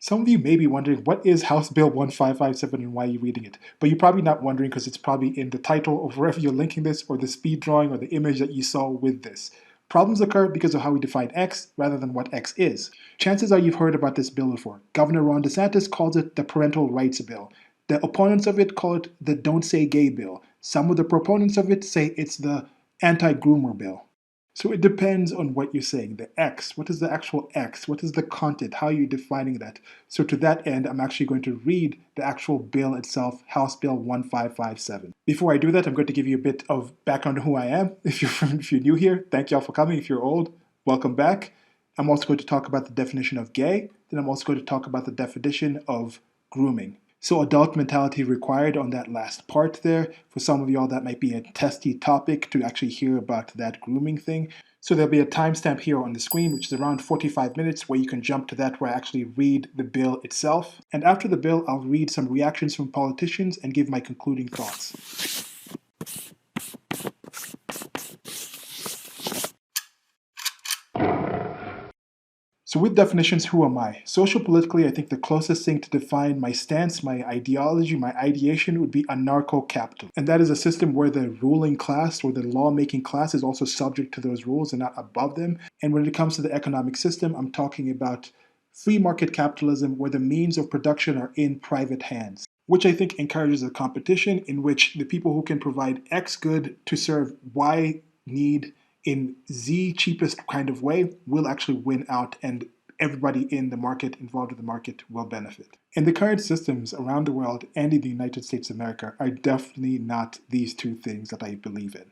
Some of you may be wondering, what is House Bill 1557 and why are you reading it? But you're probably not wondering because it's probably in the title of wherever you're linking this, or the speed drawing, or the image that you saw with this. Problems occur because of how we define X rather than what X is. Chances are you've heard about this bill before. Governor Ron DeSantis calls it the Parental Rights Bill. The opponents of it call it the Don't Say Gay Bill. Some of the proponents of it say it's the Anti-Groomer Bill. So it depends on what you're saying. The X, what is the actual X? What is the content? How are you defining that? So to that end, I'm actually going to read the actual bill itself, House Bill 1557. Before I do that, I'm going to give you a bit of background on who I am. If you're new here, thank y'all for coming. If you're old, welcome back. I'm also going to talk about the definition of gay. Then I'm also going to talk about the definition of grooming. So adult mentality required on that last part there. For some of y'all, that might be a testy topic to actually hear about that grooming thing. So there'll be a timestamp here on the screen, which is around 45 minutes, where you can jump to that where I actually read the bill itself. And after the bill, I'll read some reactions from politicians and give my concluding thoughts. So with definitions, who am I? Social-politically, I think the closest thing to define my stance, my ideology, my ideation would be anarcho-capital. And that is a system where the ruling class or the lawmaking class is also subject to those rules and not above them. And when it comes to the economic system, I'm talking about free market capitalism where the means of production are in private hands, which I think encourages a competition in which the people who can provide X good to serve Y need in Z cheapest kind of way will actually win out, and everybody in the market, involved in the market, will benefit. And the current systems around the world and in the United States of America are definitely not these two things that I believe in.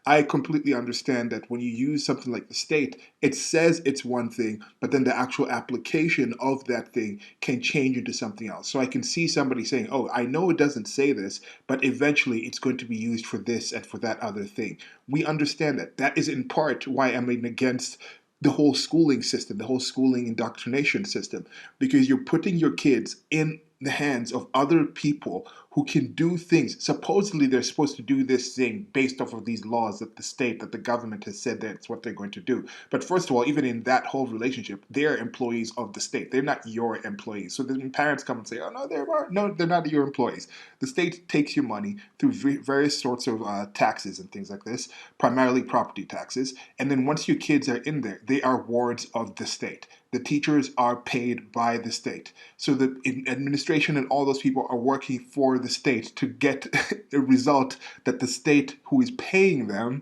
I completely understand that when you use something like the state, it says it's one thing, but then the actual application of that thing can change into something else. So I can see somebody saying, oh, I know it doesn't say this, but eventually it's going to be used for this and for that other thing. We understand that. That is in part why I'm against the whole schooling system, the whole schooling indoctrination system, because you're putting your kids in the hands of other people who can do things. Supposedly they're supposed to do this thing based off of these laws that the state, that the government has said that's what they're going to do. But first of all, even in that whole relationship, they're employees of the state. They're not your employees. So then parents come and say, oh, no, they're not your employees. The state takes your money through various sorts of taxes and things like this, primarily property taxes. And then once your kids are in there, they are wards of the state. The teachers are paid by the state. So the administration and all those people are working for the state to get a result that the state who is paying them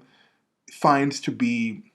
finds to be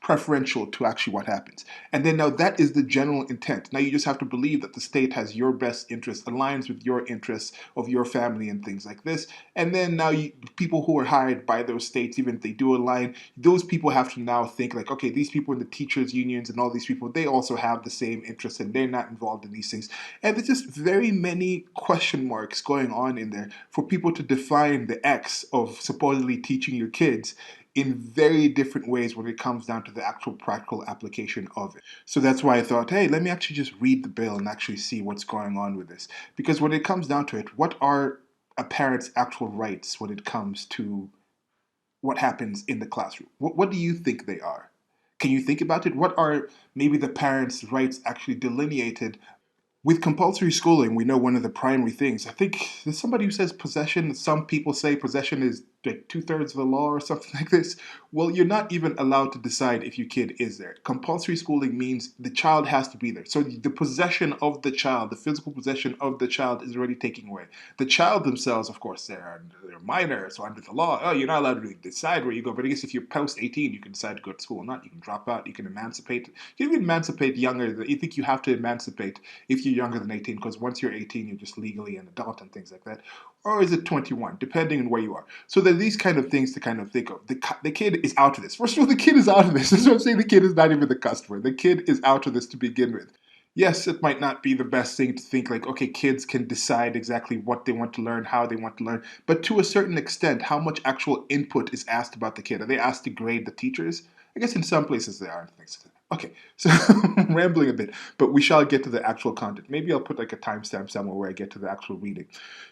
preferential to actually what happens. And then now that is the general intent. Now you just have to believe that the state has your best interest, aligns with your interests of your family and things like this. And then now people who are hired by those states, even if they do align, those people have to now think like, okay, these people in the teachers unions and all these people, they also have the same interests and they're not involved in these things. And there's just very many question marks going on in there for people to define the X of supposedly teaching your kids in very different ways when it comes down to the actual practical application of it. So that's why I thought, hey, let me actually just read the bill and actually see what's going on with this. Because when it comes down to it, what are a parent's actual rights when it comes to what happens in the classroom? What do you think they are? Can you think about it? What are maybe the parents' rights actually delineated? With compulsory schooling, we know one of the primary things. I think there's somebody who says possession. Some people say possession is like 2/3 of the law or something like this. Well, you're not even allowed to decide if your kid is there. Compulsory schooling means the child has to be there. So the possession of the child, the physical possession of the child is already taken away. The child themselves, of course, they're minor, so under the law, oh, you're not allowed to really decide where you go. But I guess if you're post 18, you can decide to go to school or not. You can drop out. You can emancipate. You can even emancipate younger. You think you have to emancipate if you're younger than 18, because once you're 18, you're just legally an adult and things like that. Or is it 21, depending on where you are? So there are these kind of things to kind of think of. The kid is out of this. First of all, the kid is out of this. That's what I'm saying. The kid is not even the customer. The kid is out of this to begin with. Yes, it might not be the best thing to think like, okay, kids can decide exactly what they want to learn, how they want to learn. But to a certain extent, how much actual input is asked about the kid? Are they asked to grade the teachers? I guess in some places they are. Okay, so I'm rambling a bit, but we shall get to the actual content. Maybe I'll put like a timestamp somewhere where I get to the actual reading.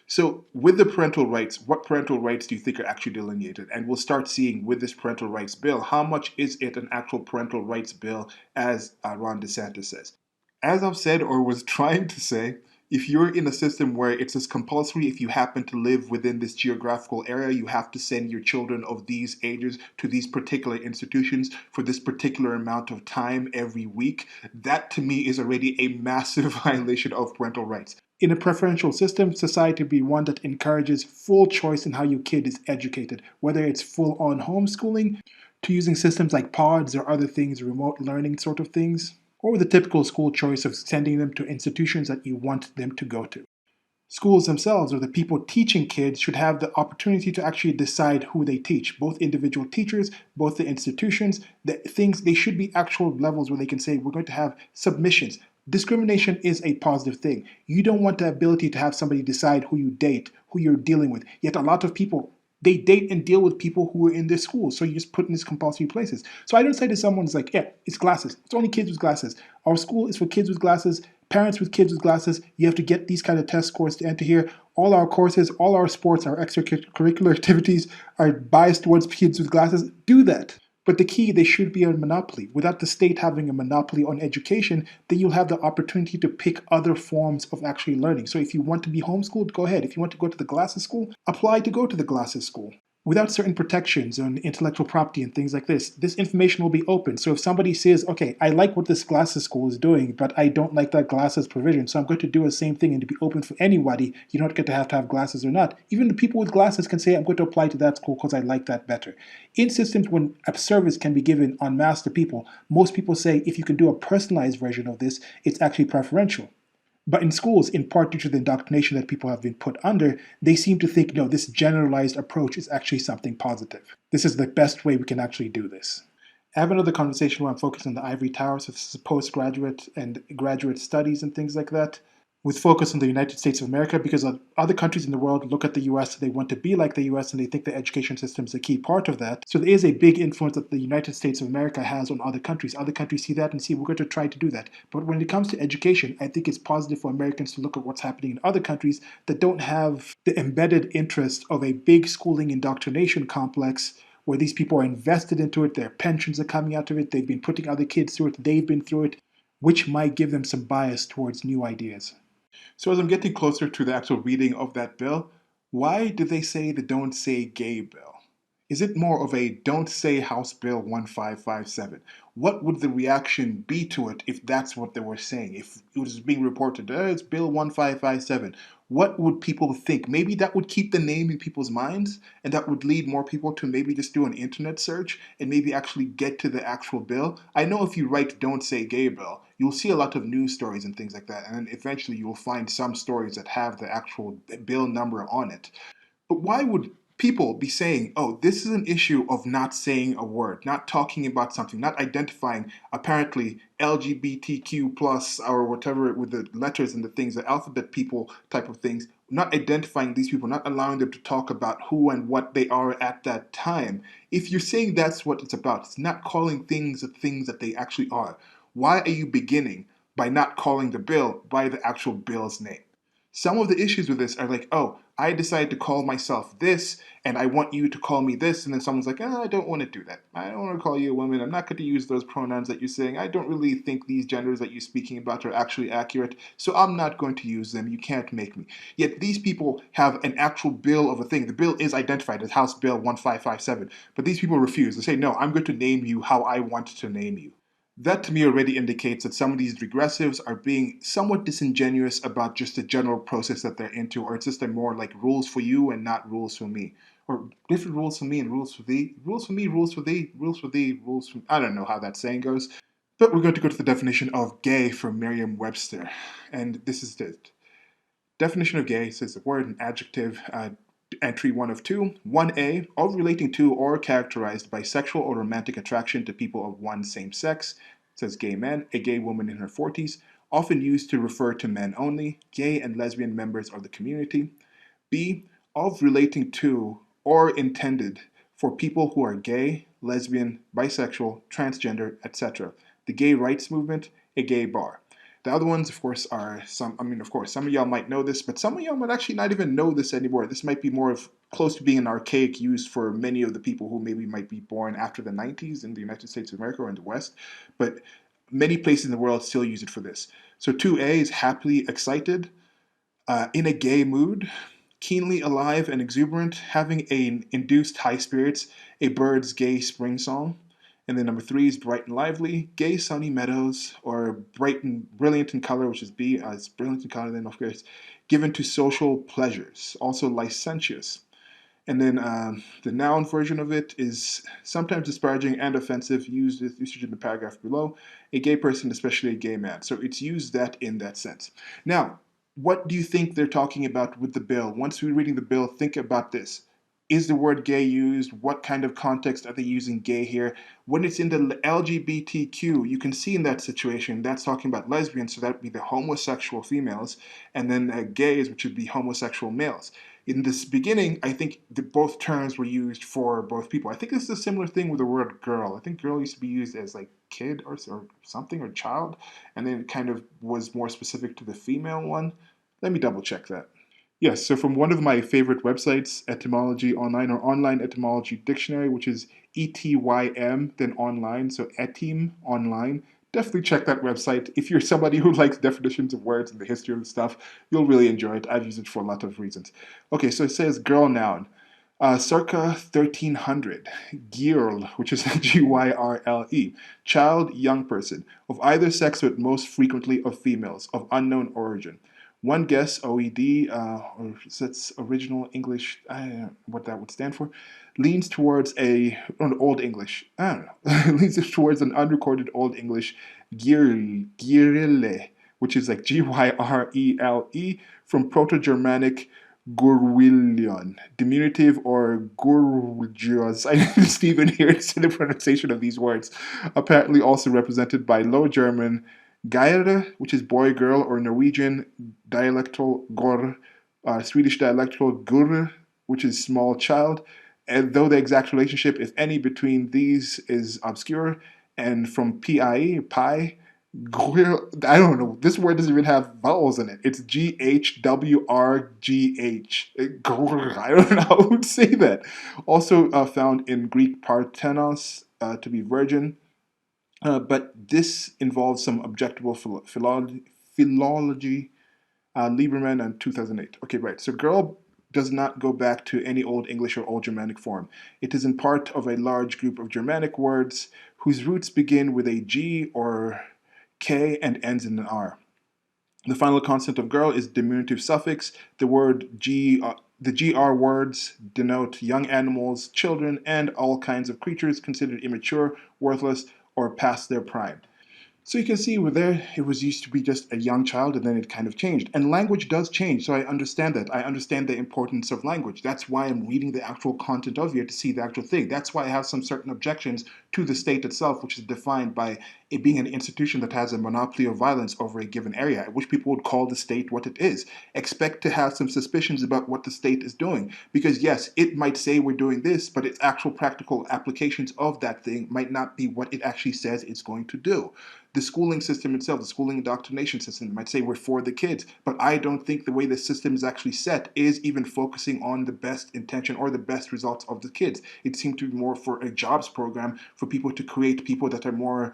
So with the parental rights, what parental rights do you think are actually delineated? And we'll start seeing with this parental rights bill, how much is it an actual parental rights bill as Ron DeSantis says? As I've said or was trying to say, if you're in a system where it's as compulsory, if you happen to live within this geographical area, you have to send your children of these ages to these particular institutions for this particular amount of time every week, that to me is already a massive violation of parental rights. In a preferential system, society would be one that encourages full choice in how your kid is educated, whether it's full on homeschooling, to using systems like pods or other things, remote learning sort of things, or the typical school choice of sending them to institutions that you want them to go to. Schools themselves, or the people teaching kids, should have the opportunity to actually decide who they teach. Both individual teachers, both the institutions, the things, they should be actual levels where they can say, we're going to have submissions. Discrimination is a positive thing. You don't want the ability to have somebody decide who you date, who you're dealing with. Yet a lot of people, they date and deal with people who are in their schools. So you just put in these compulsory places. So I don't say to someone's like, yeah, it's glasses. It's only kids with glasses. Our school is for kids with glasses, parents with kids with glasses. You have to get these kind of test scores to enter here. All our courses, all our sports, our extracurricular activities are biased towards kids with glasses. Do that. But the key, they should be a monopoly. Without the state having a monopoly on education, then you'll have the opportunity to pick other forms of actually learning. So if you want to be homeschooled, go ahead. If you want to go to the glasses school, apply to go to the glasses school. Without certain protections on intellectual property and things like this information will be open. So if somebody says, okay, I like what this glasses school is doing, but I don't like that glasses provision, so I'm going to do the same thing and to be open for anybody, you don't get to have glasses or not. Even the people with glasses can say, I'm going to apply to that school because I like that better. In systems when a service can be given en masse to people, most people say if you can do a personalized version of this, it's actually preferential. But in schools, in part due to the indoctrination that people have been put under, they seem to think, no, this generalized approach is actually something positive. This is the best way we can actually do this. I have another conversation where I'm focused on the ivory tower, so this is postgraduate and graduate studies and things like that, with focus on the United States of America, because other countries in the world look at the US, they want to be like the US, and they think the education system is a key part of that. So there is a big influence that the United States of America has on other countries. Other countries see that and see, we're going to try to do that. But when it comes to education, I think it's positive for Americans to look at what's happening in other countries that don't have the embedded interest of a big schooling indoctrination complex where these people are invested into it, their pensions are coming out of it, they've been putting other kids through it, they've been through it, which might give them some bias towards new ideas. So as I'm getting closer to the actual reading of that bill, why do they say the Don't Say Gay bill? Is it more of a Don't Say House Bill 1557? What would the reaction be to it if that's what they were saying? If it was being reported, it's Bill 1557, what would people think? Maybe that would keep the name in people's minds, and that would lead more people to maybe just do an internet search and maybe actually get to the actual bill. I know if you write Don't Say Gay bill, you'll see a lot of news stories and things like that, and then eventually you'll find some stories that have the actual bill number on it. But why would people be saying, oh, this is an issue of not saying a word, not talking about something, not identifying apparently LGBTQ plus or whatever with the letters and the things, the alphabet people type of things, not identifying these people, not allowing them to talk about who and what they are at that time. If you're saying that's what it's about, it's not calling things the things that they actually are. Why are you beginning by not calling the bill by the actual bill's name? Some of the issues with this are like, oh, I decided to call myself this, and I want you to call me this, and then someone's like, I don't want to do that. I don't want to call you a woman. I'm not going to use those pronouns that you're saying. I don't really think these genders that you're speaking about are actually accurate, so I'm not going to use them. You can't make me. Yet these people have an actual bill of a thing. The bill is identified as House Bill 1557, but these people refuse. They say, no, I'm going to name you how I want to name you. That to me already indicates that some of these regressives are being somewhat disingenuous about just the general process that they're into, or it's just a more like rules for you and not rules for me. Or different rules for me and rules for thee. Rules for me, rules for thee, rules for thee, rules for... I don't know how that saying goes. But we're going to go to the definition of gay from Merriam-Webster. And this is it. Definition of gay says the word, an adjective, entry 1 of 2. 1a, of relating to or characterized by sexual or romantic attraction to people of one same sex. It says gay men, a gay woman in her 40s, often used to refer to men only, gay and lesbian members of the community. B, of relating to or intended for people who are gay, lesbian, bisexual, transgender, etc. The gay rights movement, a gay bar. The other ones, of course, are some of y'all might know this, but some of y'all might actually not even know this anymore. This might be more of close to being an archaic use for many of the people who maybe might be born after the 90s in the United States of America or in the West, but many places in the world still use it for this. So 2A is happily excited, in a gay mood, keenly alive and exuberant, having an induced high spirits, a bird's gay spring song. And then number 3 is bright and lively, gay sunny meadows, or bright and brilliant in color, which is B, it's brilliant in color, then of course, given to social pleasures, also licentious. And then the noun version of it is sometimes disparaging and offensive, used with usage in the paragraph below. A gay person, especially a gay man. So it's used that in that sense. Now, what do you think they're talking about with the bill? Once we're reading the bill, think about this. Is the word gay used? What kind of context are they using gay here? When it's in the LGBTQ, you can see in that situation, that's talking about lesbians, so that would be the homosexual females, and then gays, which would be homosexual males. In this beginning, I think both terms were used for both people. I think this is a similar thing with the word girl. I think girl used to be used as like kid or something or child, and then it kind of was more specific to the female one. Let me double check that. Yes, so from one of my favorite websites, Etymology Online or Online Etymology Dictionary, which is ETYM, then online, so etym online. Definitely check that website. If you're somebody who likes definitions of words and the history of stuff, you'll really enjoy it. I've used it for a lot of reasons. Okay, so it says girl noun. Circa 1300, girl, which is Gyrle, child, young person, of either sex but most frequently of females, of unknown origin. One guess, OED, or that's original English, I don't know what that would stand for, leans towards an Old English, I don't know, leans towards an unrecorded Old English, Gyrle, which is like Gyrele, from Proto-Germanic Gurwilion, diminutive or gorgeous. I didn't even hear the pronunciation of these words. Apparently, also represented by Low German Geire, which is boy, girl, or Norwegian dialectal gor, Swedish dialectal gur, which is small child. And though the exact relationship, if any, between these is obscure, and from PIE, pi, I don't know. This word doesn't even have vowels in it. It's GHWRGH. I don't know how to say that. Also found in Greek parthenos, to be virgin. But this involves some objectable philology. Lieberman and 2008. Okay, right. So girl does not go back to any Old English or Old Germanic form. It is in part of a large group of Germanic words whose roots begin with a G or K and ends in an R. The final consonant of girl is diminutive suffix. The GR words denote young animals, children, and all kinds of creatures considered immature, worthless, or past their prime. So you can see where there it was used to be just a young child and then it kind of changed. And language does change, so I understand that. I understand the importance of language. That's why I'm reading the actual content of here to see the actual thing. That's why I have some certain objections to the state itself, which is defined by it being an institution that has a monopoly of violence over a given area, which people would call the state what it is. Expect to have some suspicions about what the state is doing. Because yes, it might say we're doing this, but its actual practical applications of that thing might not be what it actually says it's going to do. The schooling system itself, the schooling indoctrination system, might say we're for the kids, but I don't think the way the system is actually set is even focusing on the best intention or the best results of the kids. It seemed to be more for a jobs program for people to create people that are more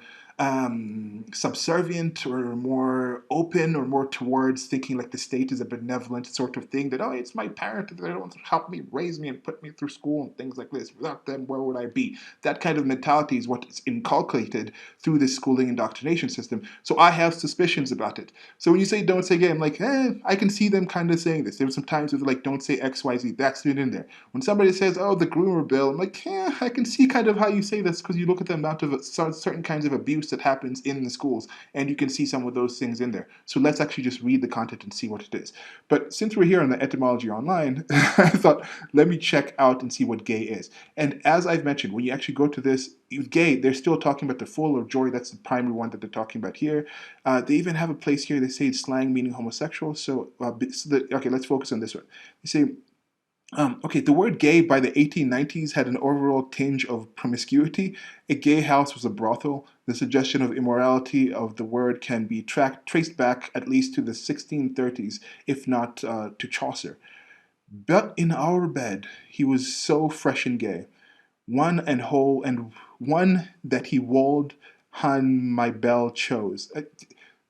subservient or more open or more towards thinking like the state is a benevolent sort of thing, that, oh, it's my parent that they don't help me, raise me, and put me through school and things like this. Without them, where would I be? That kind of mentality is what is inculcated through this schooling indoctrination system. So I have suspicions about it. So when you say don't say gay, I'm like, I can see them kind of saying this. There were some times where they're like, don't say XYZ. That's it in there. When somebody says, oh, the groomer bill, I'm like, I can see kind of how you say this, because you look at the amount of certain kinds of abuse that happens in the schools, and you can see some of those things in there. So let's actually just read the content and see what it is. But since we're here on the Etymology Online, I thought, let me check out and see what gay is. And as I've mentioned, when you actually go to this, gay, they're still talking about the full or joy. That's the primary one that they're talking about here. They even have a place here, they say it's slang meaning homosexual. Okay, let's focus on this one. They say, okay, the word gay by the 1890s had an overall tinge of promiscuity. A gay house was a brothel. The suggestion of immorality of the word can be traced back at least to the 1630s, if not to Chaucer. But in our bed, he was so fresh and gay, one and whole, and one that he wold han my belle chose.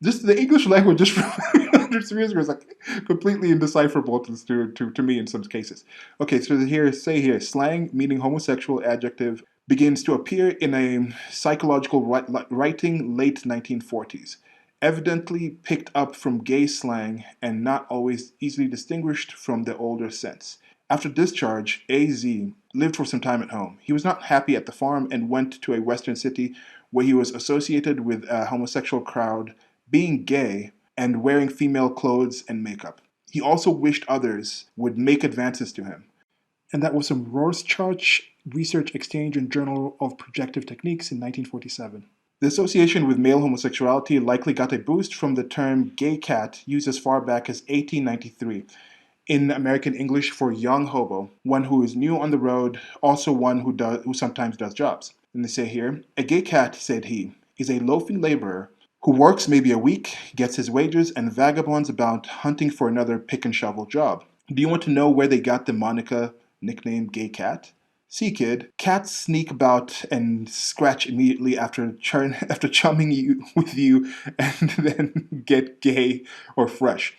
Just the English language just from hundreds of years ago is like completely indecipherable to me in some cases. Okay, so here, slang meaning homosexual adjective begins to appear in a psychological writing late 1940s, evidently picked up from gay slang and not always easily distinguished from the older sense. After discharge, AZ lived for some time at home. He was not happy at the farm and went to a western city where he was associated with a homosexual crowd, being gay, and wearing female clothes and makeup. He also wished others would make advances to him. And that was from Rorschach Research Exchange and Journal of Projective Techniques in 1947. The association with male homosexuality likely got a boost from the term gay cat used as far back as 1893 in American English for young hobo, one who is new on the road, also one who sometimes does jobs. And they say here, a gay cat, said he, is a loafing laborer who works maybe a week, gets his wages, and vagabonds about hunting for another pick and shovel job. Do you want to know where they got the moniker nickname gay cat? See, kid, cats sneak about and scratch immediately after chumming with you and then get gay or fresh.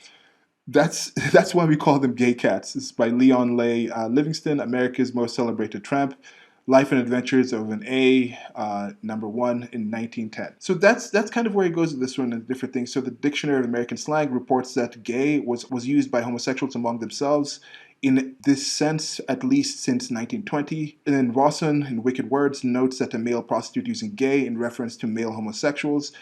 That's why we call them gay cats. This is by Leon Leigh Livingston, America's Most Celebrated Tramp. Life and Adventures of an A, #1 in 1910. So that's kind of where it goes with this one and different things. So the Dictionary of American Slang reports that gay was used by homosexuals among themselves in this sense at least since 1920. And then Rawson in Wicked Words notes that a male prostitute using gay in reference to male homosexuals,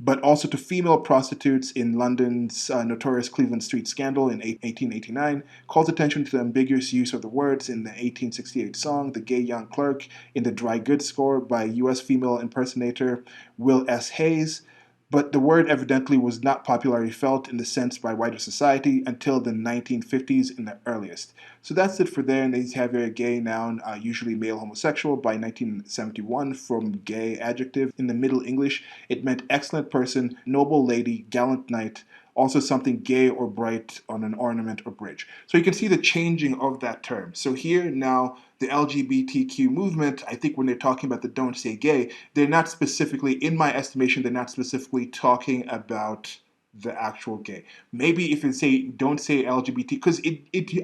but also to female prostitutes in London's notorious Cleveland Street scandal in 1889, calls attention to the ambiguous use of the words in the 1868 song The Gay Young Clerk in the Dry Goods Score by U.S. female impersonator Will S. Hayes, but the word evidently was not popularly felt in the sense by wider society until the 1950s in the earliest. So that's it for there, and they have a gay noun, usually male homosexual, by 1971 from gay adjective. In the Middle English, it meant excellent person, noble lady, gallant knight, also something gay or bright on an ornament or bridge. So you can see the changing of that term. So here now, the LGBTQ movement, I think when they're talking about the don't say gay, they're not specifically, in my estimation, they're not specifically talking about the actual gay. Maybe if you say don't say LGBT, because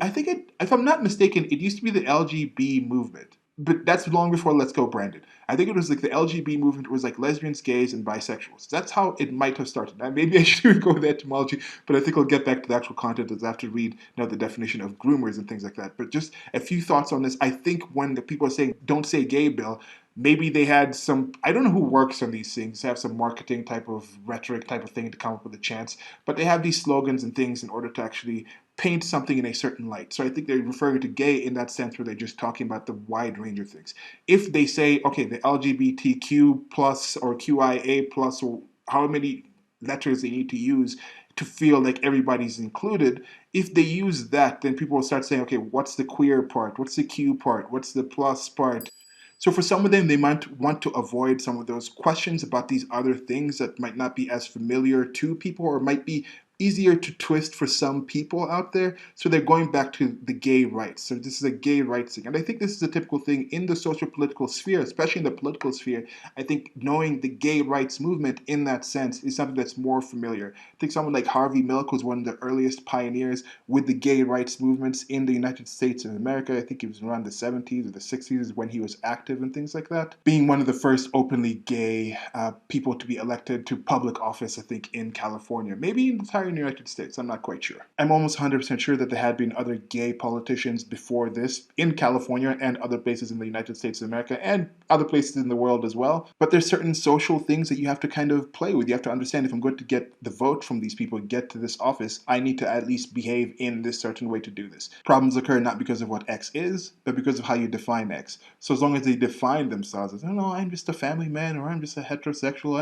I think if I'm not mistaken, it used to be the LGB movement. But that's long before Let's Go branded. I think it was like the LGB movement was like lesbians, gays, and bisexuals. That's how it might have started. Now, maybe I should go with the etymology, but I think I'll get back to the actual content as I have to read the definition of groomers and things like that. But just a few thoughts on this. I think when the people are saying don't say gay, Bill, maybe they had some, I don't know who works on these things, they have some marketing type of rhetoric type of thing to come up with a chance, but they have these slogans and things in order to actually paint something in a certain light. So I think they're referring to gay in that sense where they're just talking about the wide range of things. If they say, okay, the LGBTQ plus or QIA plus or how many letters they need to use to feel like everybody's included, if they use that, then people will start saying, okay, what's the queer part? What's the Q part? What's the plus part? So for some of them, they might want to avoid some of those questions about these other things that might not be as familiar to people or might be easier to twist for some people out there. So they're going back to the gay rights. So this is a gay rights thing. And I think this is a typical thing in the social political sphere, especially in the political sphere. I think knowing the gay rights movement in that sense is something that's more familiar. I think someone like Harvey Milk was one of the earliest pioneers with the gay rights movements in the United States of America. I think it was around the 70s or the 60s when he was active and things like that. Being one of the first openly gay people to be elected to public office, I think, in California. Maybe in the entire United States, I'm not quite sure. I'm almost 100% sure that there had been other gay politicians before this in California and other places in the United States of America and other places in the world as well. But there's certain social things that you have to kind of play with. You have to understand if I'm going to get the vote from these people, get to this office, I need to at least behave in this certain way to do this. Problems occur not because of what X is, but because of how you define X. So as long as they define themselves as, oh no, I'm just a family man, or I'm just a heterosexual,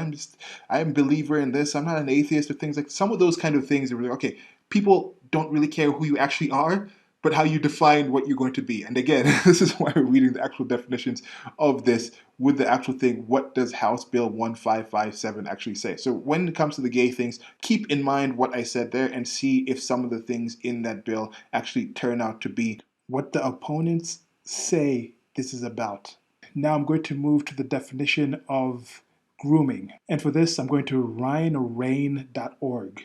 I'm a believer in this, I'm not an atheist, or things like some of those kind of things are really, okay, people don't really care who you actually are, but how you define what you're going to be. And again, this is why we're reading the actual definitions of this with the actual thing. What does House Bill 1557 actually say? So when it comes to the gay things, keep in mind what I said there and see if some of the things in that bill actually turn out to be what the opponents say this is about. Now I'm going to move to the definition of Grooming. And for this, I'm going to rain.org.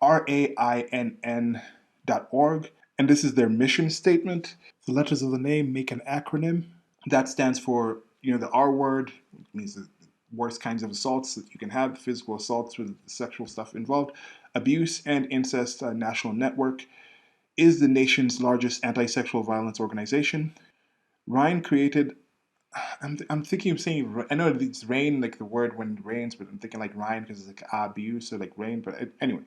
RAINN.org. And this is their mission statement. The letters of the name make an acronym. That stands for, the R word, which means the worst kinds of assaults that you can have, physical assaults with sexual stuff involved. Abuse and Incest National Network is the nation's largest anti-sexual violence organization. Ryan created I'm thinking of saying, I know it's rain, like the word when it rains, but I'm thinking like Ryan because it's like abuse, so like rain. But anyway,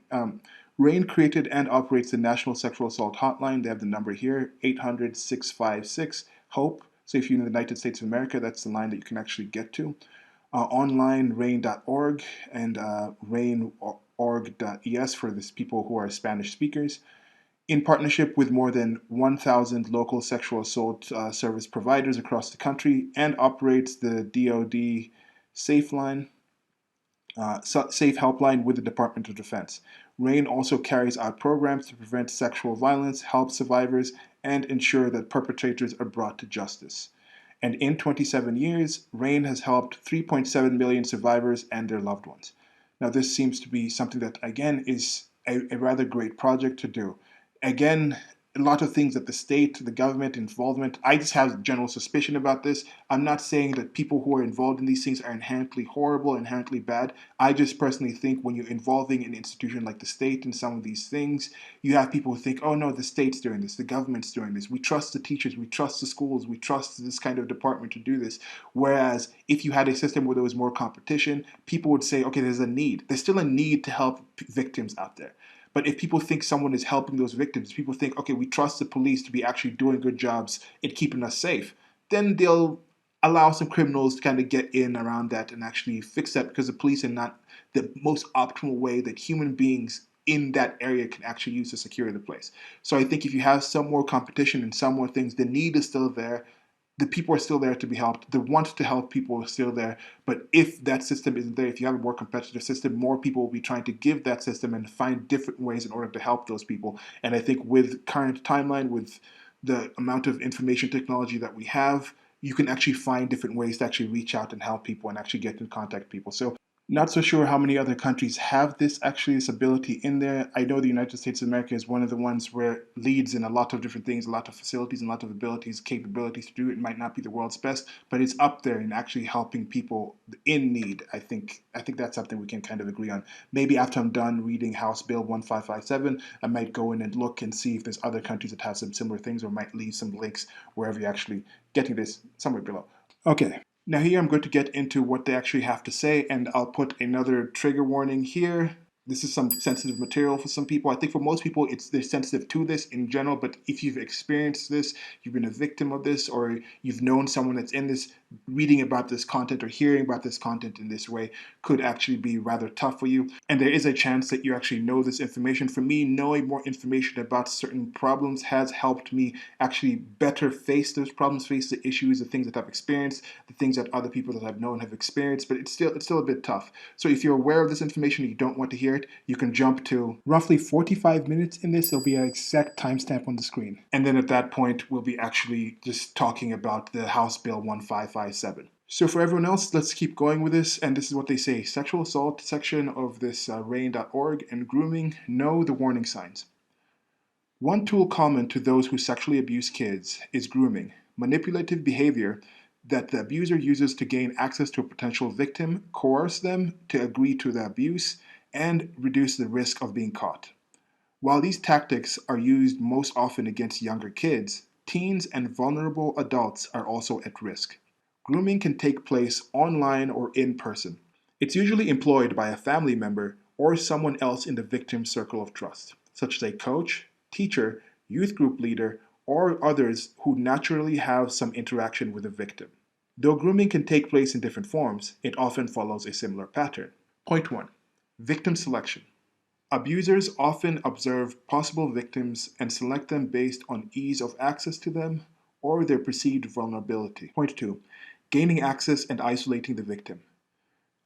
Rain created and operates the National Sexual Assault Hotline. They have the number here, 800-656-HOPE. So if you're in the United States of America, that's the line that you can actually get to. Online, rain.org and rain.org.es for these people who are Spanish speakers, in partnership with more than 1,000 local sexual assault service providers across the country, and operates the DoD Safe Line, Safe Helpline with the Department of Defense. RAIN also carries out programs to prevent sexual violence, help survivors, and ensure that perpetrators are brought to justice. And in 27 years, RAIN has helped 3.7 million survivors and their loved ones. Now, this seems to be something that, again, is a rather great project to do. Again, a lot of things that the state, the government involvement, I just have general suspicion about this. I'm not saying that people who are involved in these things are inherently horrible, inherently bad. I just personally think when you're involving an institution like the state in some of these things, you have people who think, oh no, the state's doing this, the government's doing this. We trust the teachers, we trust the schools, we trust this kind of department to do this. Whereas if you had a system where there was more competition, people would say, okay, there's a need. There's still a need to help victims out there. But if people think someone is helping those victims, people think, okay, we trust the police to be actually doing good jobs in keeping us safe, then they'll allow some criminals to kind of get in around that and actually fix that, because the police are not the most optimal way that human beings in that area can actually use to secure the place. So I think if you have some more competition and some more things, the need is still there. The people are still there to be helped. The want to help people is still there. But if that system isn't there, if you have a more competitive system, more people will be trying to give that system and find different ways in order to help those people. And I think with current timeline, with the amount of information technology that we have, you can actually find different ways to actually reach out and help people and actually get in contact with people. So not so sure how many other countries have this ability in there. I know the United States of America is one of the ones where leads in a lot of different things, a lot of facilities, and a lot of abilities, capabilities to do it. It might not be the world's best, but it's up there in actually helping people in need. I think that's something we can kind of agree on. Maybe after I'm done reading House Bill 1557, I might go in and look and see if there's other countries that have some similar things, or might leave some links wherever you're actually getting this somewhere below. Okay. Now here I'm going to get into what they actually have to say, and I'll put another trigger warning here. This is some sensitive material for some people. I think for most people, they're sensitive to this in general, but if you've experienced this, you've been a victim of this, or you've known someone that's in this, reading about this content or hearing about this content in this way could actually be rather tough for you. And there is a chance that you actually know this information. For me, knowing more information about certain problems has helped me actually better face those problems, face the issues, the things that I've experienced, the things that other people that I've known have experienced, but it's still a bit tough. So if you're aware of this information and you don't want to hear it, you can jump to roughly 45 minutes in this. There'll be an exact timestamp on the screen. And then at that point, we'll be actually just talking about the House Bill 1557. So for everyone else, let's keep going with this. And this is what they say. Sexual assault section of this rain.org and grooming. Know the warning signs. One tool common to those who sexually abuse kids is grooming, manipulative behavior that the abuser uses to gain access to a potential victim, coerce them to agree to the abuse, and reduce the risk of being caught. While these tactics are used most often against younger kids, teens and vulnerable adults are also at risk. Grooming can take place online or in person. It's usually employed by a family member or someone else in the victim's circle of trust, such as a coach, teacher, youth group leader, or others who naturally have some interaction with the victim. Though grooming can take place in different forms, it often follows a similar pattern. Point 1. Victim selection. Abusers often observe possible victims and select them based on ease of access to them or their perceived vulnerability. Point 2. Gaining access and isolating the victim.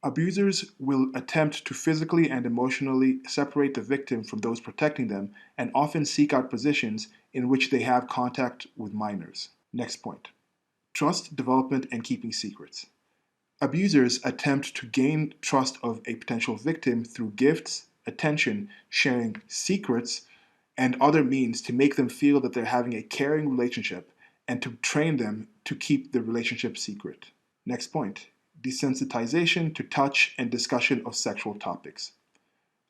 Abusers will attempt to physically and emotionally separate the victim from those protecting them, and often seek out positions in which they have contact with minors. Next point. Trust development and keeping secrets. Abusers attempt to gain trust of a potential victim through gifts, attention, sharing secrets, and other means to make them feel that they're having a caring relationship and to train them to keep the relationship secret. Next point, desensitization to touch and discussion of sexual topics.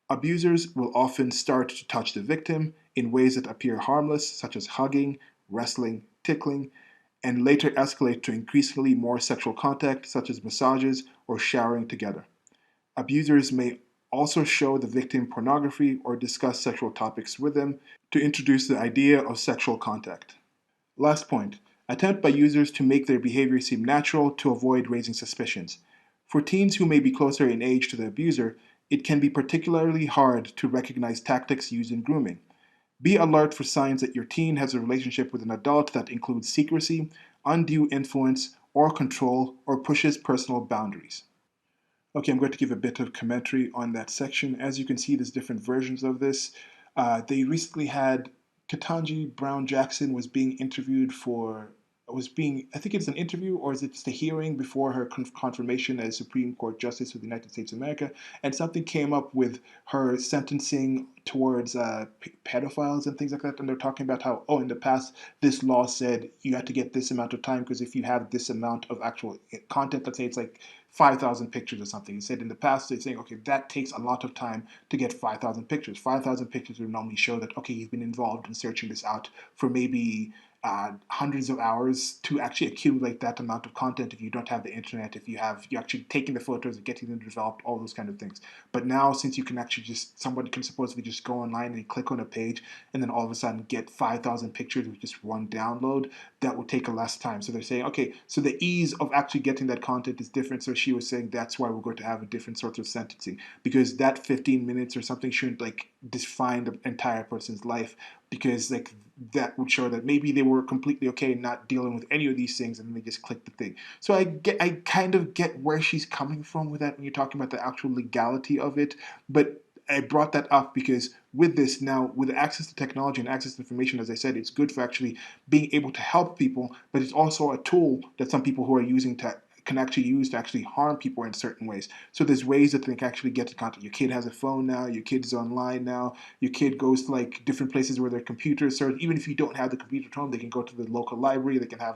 Abusers will often start to touch the victim in ways that appear harmless, such as hugging, wrestling, tickling, and later escalate to increasingly more sexual contact, such as massages or showering together. Abusers may also show the victim pornography or discuss sexual topics with them to introduce the idea of sexual contact. Last point, attempt by users to make their behavior seem natural to avoid raising suspicions. For teens who may be closer in age to the abuser, it can be particularly hard to recognize tactics used in grooming. Be alert for signs that your teen has a relationship with an adult that includes secrecy, undue influence, or control, or pushes personal boundaries. Okay, I'm going to give a bit of commentary on that section. As you can see, there's different versions of this. They recently had Ketanji Brown Jackson was being interviewed for I think it's an interview or is it just a hearing before her confirmation as Supreme Court Justice of the United States of America, and something came up with her sentencing towards pedophiles and things like that, and they're talking about how, oh, in the past this law said you had to get this amount of time because if you have this amount of actual content, let's say it's like 5,000 pictures or something. He said in the past, they're saying, okay, that takes a lot of time to get 5,000 pictures. 5,000 pictures would normally show that, okay, he's been involved in searching this out for maybe hundreds of hours to actually accumulate that amount of content if you don't have the internet, if you're actually taking the photos and getting them developed, all those kind of things. But now, since you can actually somebody can supposedly just go online and click on a page and then all of a sudden get 5,000 pictures with just one download, that would take a less time. So they're saying, okay, so the ease of actually getting that content is different. So she was saying that's why we're going to have a different sort of sentencing, because that 15 minutes or something shouldn't like define the entire person's life, because like that would show that maybe they were completely okay not dealing with any of these things and then they just click the thing. So I kind of get where she's coming from with that when you're talking about the actual legality of it, but I brought that up because with this now, with access to technology and access to information, as I said, it's good for actually being able to help people, but it's also a tool that some people who are using can actually use to actually harm people in certain ways. So there's ways that they can actually get to contact. Your kid has a phone now, your kid's online now, your kid goes to like different places where their computers serve. Even if you don't have the computer at home, they can go to the local library, they can have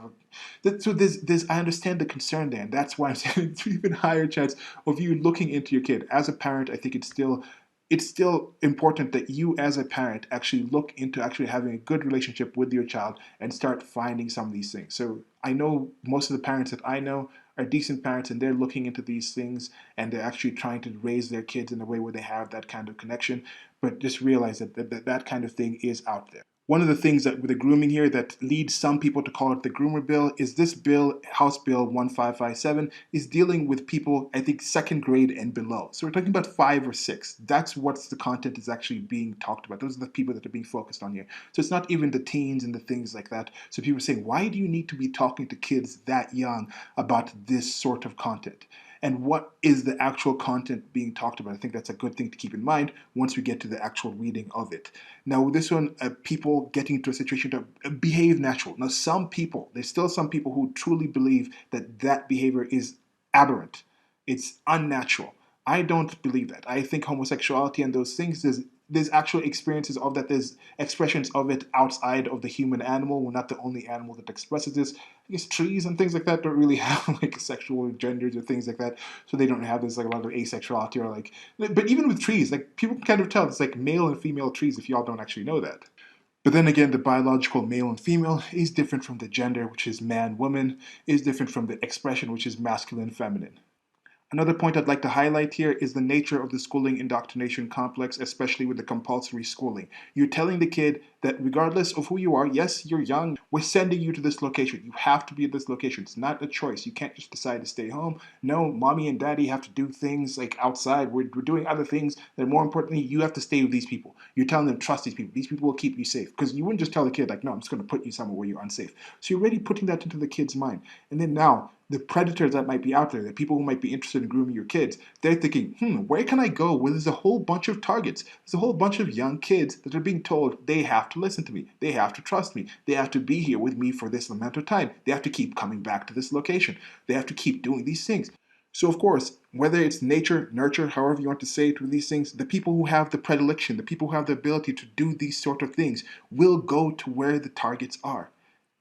so there's I understand the concern there, and that's why I'm saying it's even higher chance of you looking into your kid. As a parent, I think it's still important that you as a parent actually look into actually having a good relationship with your child and start finding some of these things. So I know most of the parents that I know are decent parents and they're looking into these things and they're actually trying to raise their kids in a way where they have that kind of connection. But just realize that kind of thing is out there. One of the things that with the grooming here that leads some people to call it the groomer bill is this bill, House Bill 1557, is dealing with people, I think, second grade and below. So we're talking about 5 or 6. That's what's the content is actually being talked about. Those are the people that are being focused on here. So it's not even the teens and the things like that. So people say, why do you need to be talking to kids that young about this sort of content? And what is the actual content being talked about? I think that's a good thing to keep in mind once we get to the actual reading of it. Now, with this one, people getting into a situation to behave natural. Now, there's still some people who truly believe that that behavior is aberrant. It's unnatural. I don't believe that. I think homosexuality and those things, there's actual experiences of that. There's expressions of it outside of the human animal. We're not the only animal that expresses this. I guess trees and things like that don't really have like sexual genders or things like that, so they don't have this like a lot of asexuality or like. But even with trees, like people can kind of tell it's like male and female trees if y'all don't actually know that. But then again, the biological male and female is different from the gender, which is man, woman, is different from the expression, which is masculine, feminine. Another point I'd like to highlight here is the nature of the schooling indoctrination complex, especially with the compulsory schooling. You're telling the kid that regardless of who you are, yes, you're young, we're sending you to this location. You have to be at this location. It's not a choice. You can't just decide to stay home. No, mommy and daddy have to do things like outside. We're doing other things that more importantly, you have to stay with these people. You're telling them, trust these people. These people will keep you safe. Because you wouldn't just tell the kid, like, no, I'm just going to put you somewhere where you're unsafe. So you're already putting that into the kid's mind. And then now, the predators that might be out there, the people who might be interested in grooming your kids, they're thinking, where can I go where there's a whole bunch of targets? There's a whole bunch of young kids that are being told they have to listen to me. They have to trust me. They have to be here with me for this amount of time. They have to keep coming back to this location. They have to keep doing these things. So, of course, whether it's nature, nurture, however you want to say it with these things, the people who have the predilection, the people who have the ability to do these sort of things will go to where the targets are.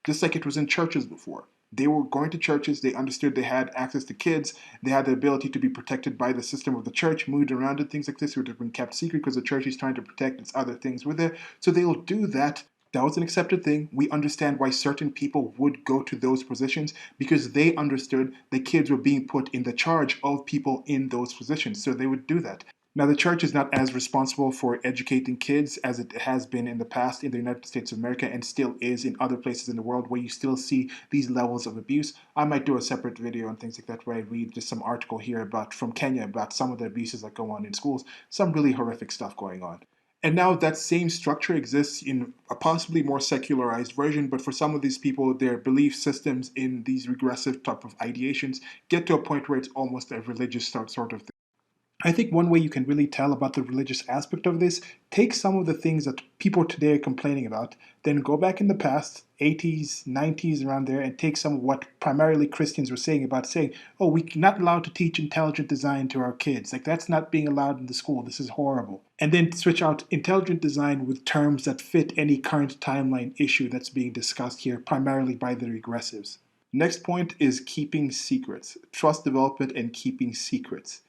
Just like it was in churches before. They were going to churches, they understood they had access to kids, they had the ability to be protected by the system of the church, moved around and things like this, would have been kept secret because the church is trying to protect its other things with it. So they will do that. That was an accepted thing. We understand why certain people would go to those positions because they understood the kids were being put in the charge of people in those positions. So they would do that. Now, the church is not as responsible for educating kids as it has been in the past in the United States of America and still is in other places in the world where you still see these levels of abuse. I might do a separate video on things like that where I read just some article here about from Kenya about some of the abuses that go on in schools, some really horrific stuff going on. And now that same structure exists in a possibly more secularized version, but for some of these people, their belief systems in these regressive type of ideations get to a point where it's almost a religious sort of thing. I think one way you can really tell about the religious aspect of this, take some of the things that people today are complaining about, then go back in the past, 80s, 90s, around there, and take some of what primarily Christians were saying about saying, oh, we're not allowed to teach intelligent design to our kids. Like, that's not being allowed in the school. This is horrible. And then switch out intelligent design with terms that fit any current timeline issue that's being discussed here, primarily by the regressives. Next point is keeping secrets, trust development and keeping secrets.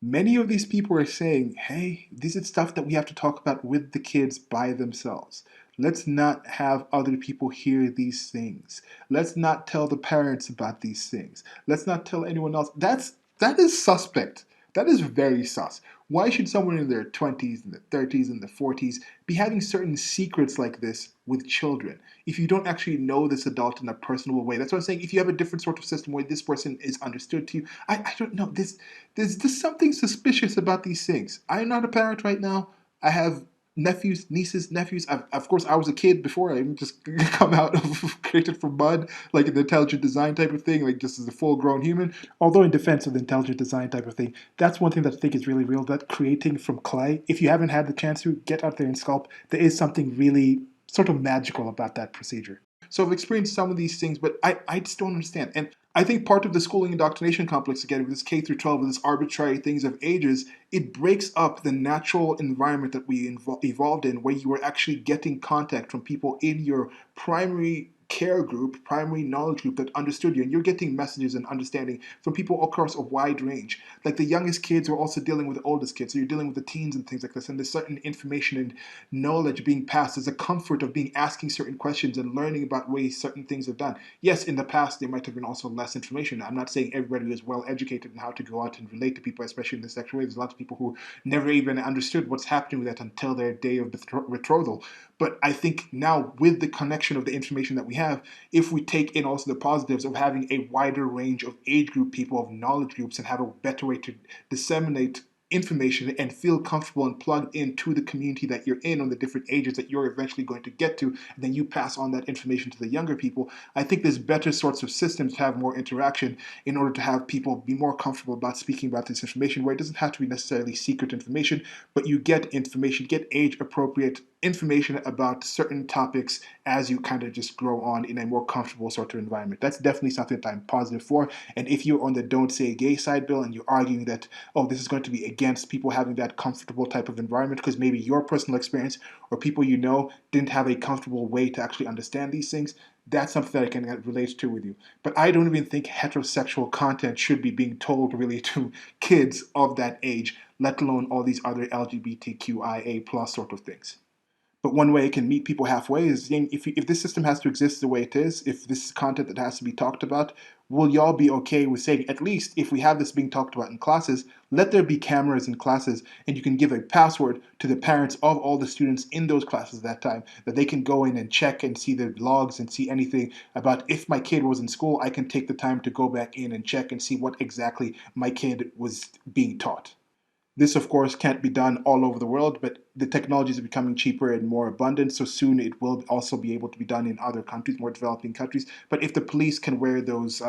Many of these people are saying, hey, this is stuff that we have to talk about with the kids by themselves. Let's not have other people hear these things. Let's not tell the parents about these things. Let's not tell anyone else. That is suspect. That is very sus. Why should someone in their 20s and the 30s and the 40s be having certain secrets like this with children if you don't actually know this adult in a personal way? That's what I'm saying. If you have a different sort of system where this person is understood to you, I don't know. There's just something suspicious about these things. I'm not a parent right now. I have nephews, nieces, nephews. Of course, I was a kid before I even just come out of created from mud, like an intelligent design type of thing, like just as a full-grown human. Although in defense of the intelligent design type of thing, that's one thing that I think is really real, that creating from clay. If you haven't had the chance to get out there and sculpt, there is something really sort of magical about that procedure. So I've experienced some of these things, but I just don't understand. And I think part of the schooling indoctrination complex, again, with this K through 12, with this arbitrary things of ages, it breaks up the natural environment that we evolved in, where you were actually getting contact from people in your primary care group, primary knowledge group that understood you, and you're getting messages and understanding from people across a wide range. Like the youngest kids are also dealing with the oldest kids, so you're dealing with the teens and things like this, and there's certain information and knowledge being passed. There's a comfort of being asking certain questions and learning about ways certain things are done. Yes, in the past there might have been also less information. I'm not saying everybody is well educated in how to go out and relate to people, especially in the sexual way. There's lots of people who never even understood what's happening with that until their day of betrothal. But I think now, with the connection of the information that we have, if we take in also the positives of having a wider range of age group people, of knowledge groups, and have a better way to disseminate information and feel comfortable and plugged into the community that you're in on the different ages that you're eventually going to get to, and then you pass on that information to the younger people. I think there's better sorts of systems to have more interaction in order to have people be more comfortable about speaking about this information, where it doesn't have to be necessarily secret information, but you get information, get age appropriate information about certain topics as you kind of just grow on in a more comfortable sort of environment. That's definitely something that I'm positive for. And if you're on the don't say gay side, Bill, and you're arguing that, oh, this is going to be against people having that comfortable type of environment because maybe your personal experience or people you know didn't have a comfortable way to actually understand these things, that's something that I can relate to with you. But I don't even think heterosexual content should be being told really to kids of that age, let alone all these other LGBTQIA plus sort of things. But one way it can meet people halfway is saying, if this system has to exist the way it is, if this is content that has to be talked about, will y'all be okay with saying, at least if we have this being talked about in classes, let there be cameras in classes and you can give a password to the parents of all the students in those classes at that time, that they can go in and check and see the logs and see anything about if my kid was in school, I can take the time to go back in and check and see what exactly my kid was being taught. This, of course, can't be done all over the world, but the technologies are becoming cheaper and more abundant, so soon it will also be able to be done in other countries, more developing countries. But if the police can wear those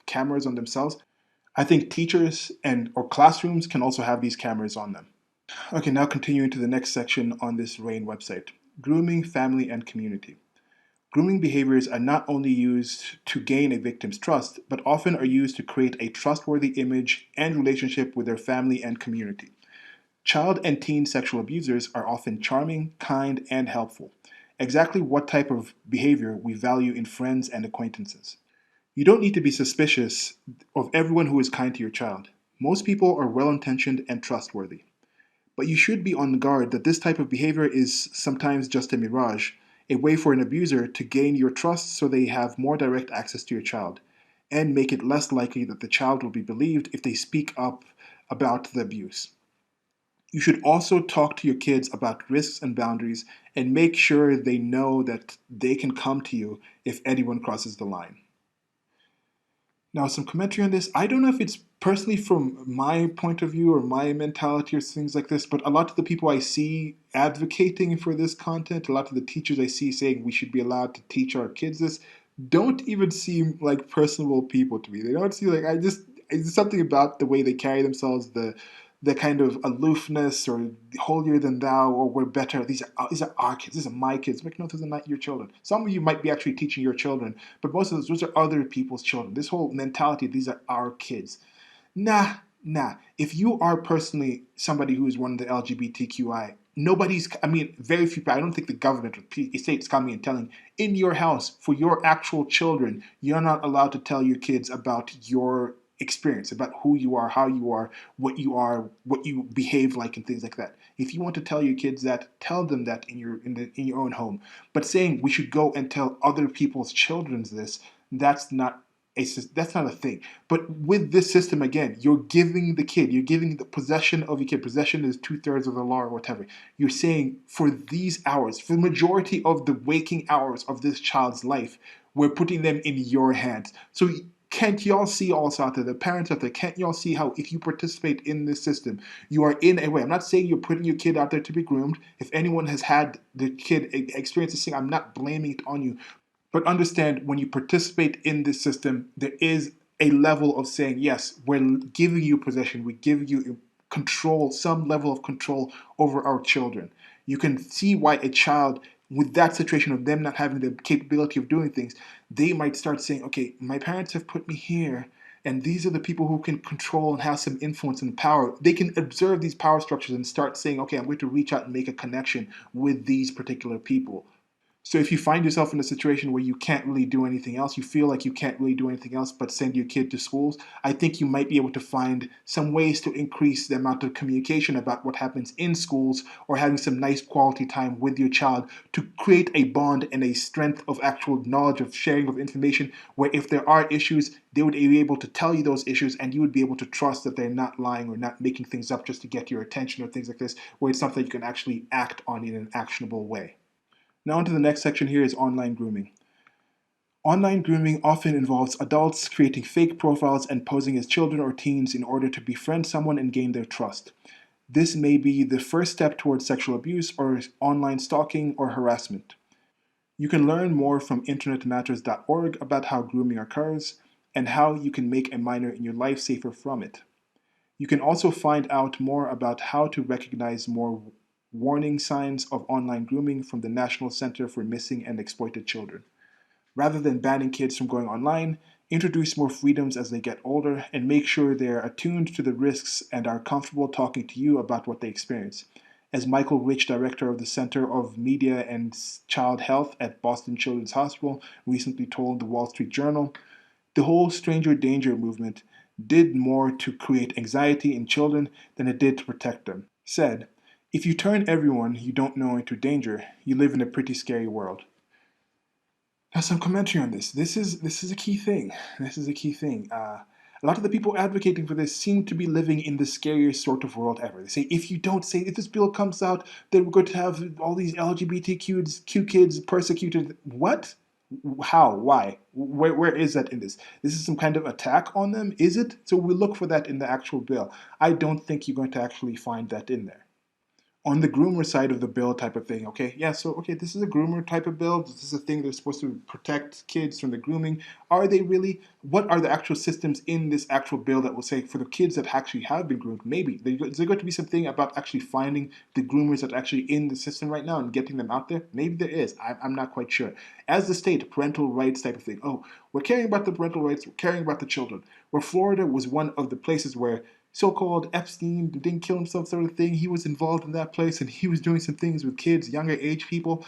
cameras on themselves, I think teachers and or classrooms can also have these cameras on them. Okay, now continuing to the next section on this RAIN website. Grooming, family, and community. Grooming behaviors are not only used to gain a victim's trust, but often are used to create a trustworthy image and relationship with their family and community. Child and teen sexual abusers are often charming, kind, and helpful. Exactly what type of behavior we value in friends and acquaintances. You don't need to be suspicious of everyone who is kind to your child. Most people are well intentioned and trustworthy. But you should be on guard that this type of behavior is sometimes just a mirage, a way for an abuser to gain your trust so they have more direct access to your child, and make it less likely that the child will be believed if they speak up about the abuse. You should also talk to your kids about risks and boundaries and make sure they know that they can come to you if anyone crosses the line. Now, some commentary on this. I don't know if it's personally from my point of view or my mentality or things like this, but a lot of the people I see advocating for this content, a lot of the teachers I see saying we should be allowed to teach our kids this, don't even seem like personable people to me. They don't seem like it's something about the way they carry themselves, the kind of aloofness or holier than thou or we're better. These are our kids. These are my kids. Make note, those are not your children. Some of you might be actually teaching your children, but most of those are other people's children. This whole mentality, these are our kids. Nah, nah. If you are personally somebody who is one of the LGBTQI, very few people, I don't think the government or state is coming and telling, in your house, for your actual children, you're not allowed to tell your kids about your experience, about who you are, what you behave like, and things like that. If you want to tell your kids that, tell them that in your own home. But saying we should go and tell other people's children this, that's not that's not a thing. But with this system, again, you're giving the possession of your kid. Possession is 2/3 of the law or whatever. You're saying for these hours, for the majority of the waking hours of this child's life, we're putting them in your hands. So can't y'all see also out there, the parents out there, can't y'all see how if you participate in this system, you are in a way, I'm not saying you're putting your kid out there to be groomed. If anyone has had the kid experience this thing, I'm not blaming it on you. But understand when you participate in this system, there is a level of saying, yes, we're giving you possession, we give you control, some level of control over our children. You can see why a child, with that situation of them not having the capability of doing things, they might start saying, okay, my parents have put me here, and these are the people who can control and have some influence and power. They can observe these power structures and start saying, okay, I'm going to reach out and make a connection with these particular people. So if you find yourself in a situation where you can't really do anything else, you feel like you can't really do anything else but send your kid to schools, I think you might be able to find some ways to increase the amount of communication about what happens in schools or having some nice quality time with your child to create a bond and a strength of actual knowledge of sharing of information where if there are issues, they would be able to tell you those issues and you would be able to trust that they're not lying or not making things up just to get your attention or things like this, where it's something you can actually act on in an actionable way. Now, on to the next section here is online grooming. Online grooming often involves adults creating fake profiles and posing as children or teens in order to befriend someone and gain their trust. This may be the first step towards sexual abuse or online stalking or harassment. You can learn more from internetmatters.org about how grooming occurs and how you can make a minor in your life safer from it. You can also find out more about how to recognize more warning signs of online grooming from the National Center for Missing and Exploited Children. Rather than banning kids from going online, introduce more freedoms as they get older and make sure they're attuned to the risks and are comfortable talking to you about what they experience. As Michael Rich, director of the Center of Media and Child Health at Boston Children's Hospital, recently told the Wall Street Journal, the whole stranger danger movement did more to create anxiety in children than it did to protect them. Said, if you turn everyone you don't know into danger, you live in a pretty scary world. Now, some commentary on this. This is a key thing. This is a key thing. A lot of the people advocating for this seem to be living in the scariest sort of world ever. They say if this bill comes out, then we're going to have all these LGBTQ kids persecuted. What? How? Why? Where is that in this? This is some kind of attack on them, is it? So we look for that in the actual bill. I don't think you're going to actually find that in there. on the groomer side of the bill type of thing. Okay, yeah, so okay, this is a groomer type of bill. This is a thing that's supposed to protect kids from the grooming. Are they really? What are the actual systems in this actual bill that will say for the kids that actually have been groomed? Maybe is there going to be something about actually finding the groomers that are actually in the system right now and getting them out there? Maybe there is. I'm not quite sure. As the state, parental rights type of thing. Oh, we're caring about the parental rights. We're caring about the children. Where Florida was one of the places where so-called Epstein didn't kill himself sort of thing. He was involved in that place and he was doing some things with kids, younger age people.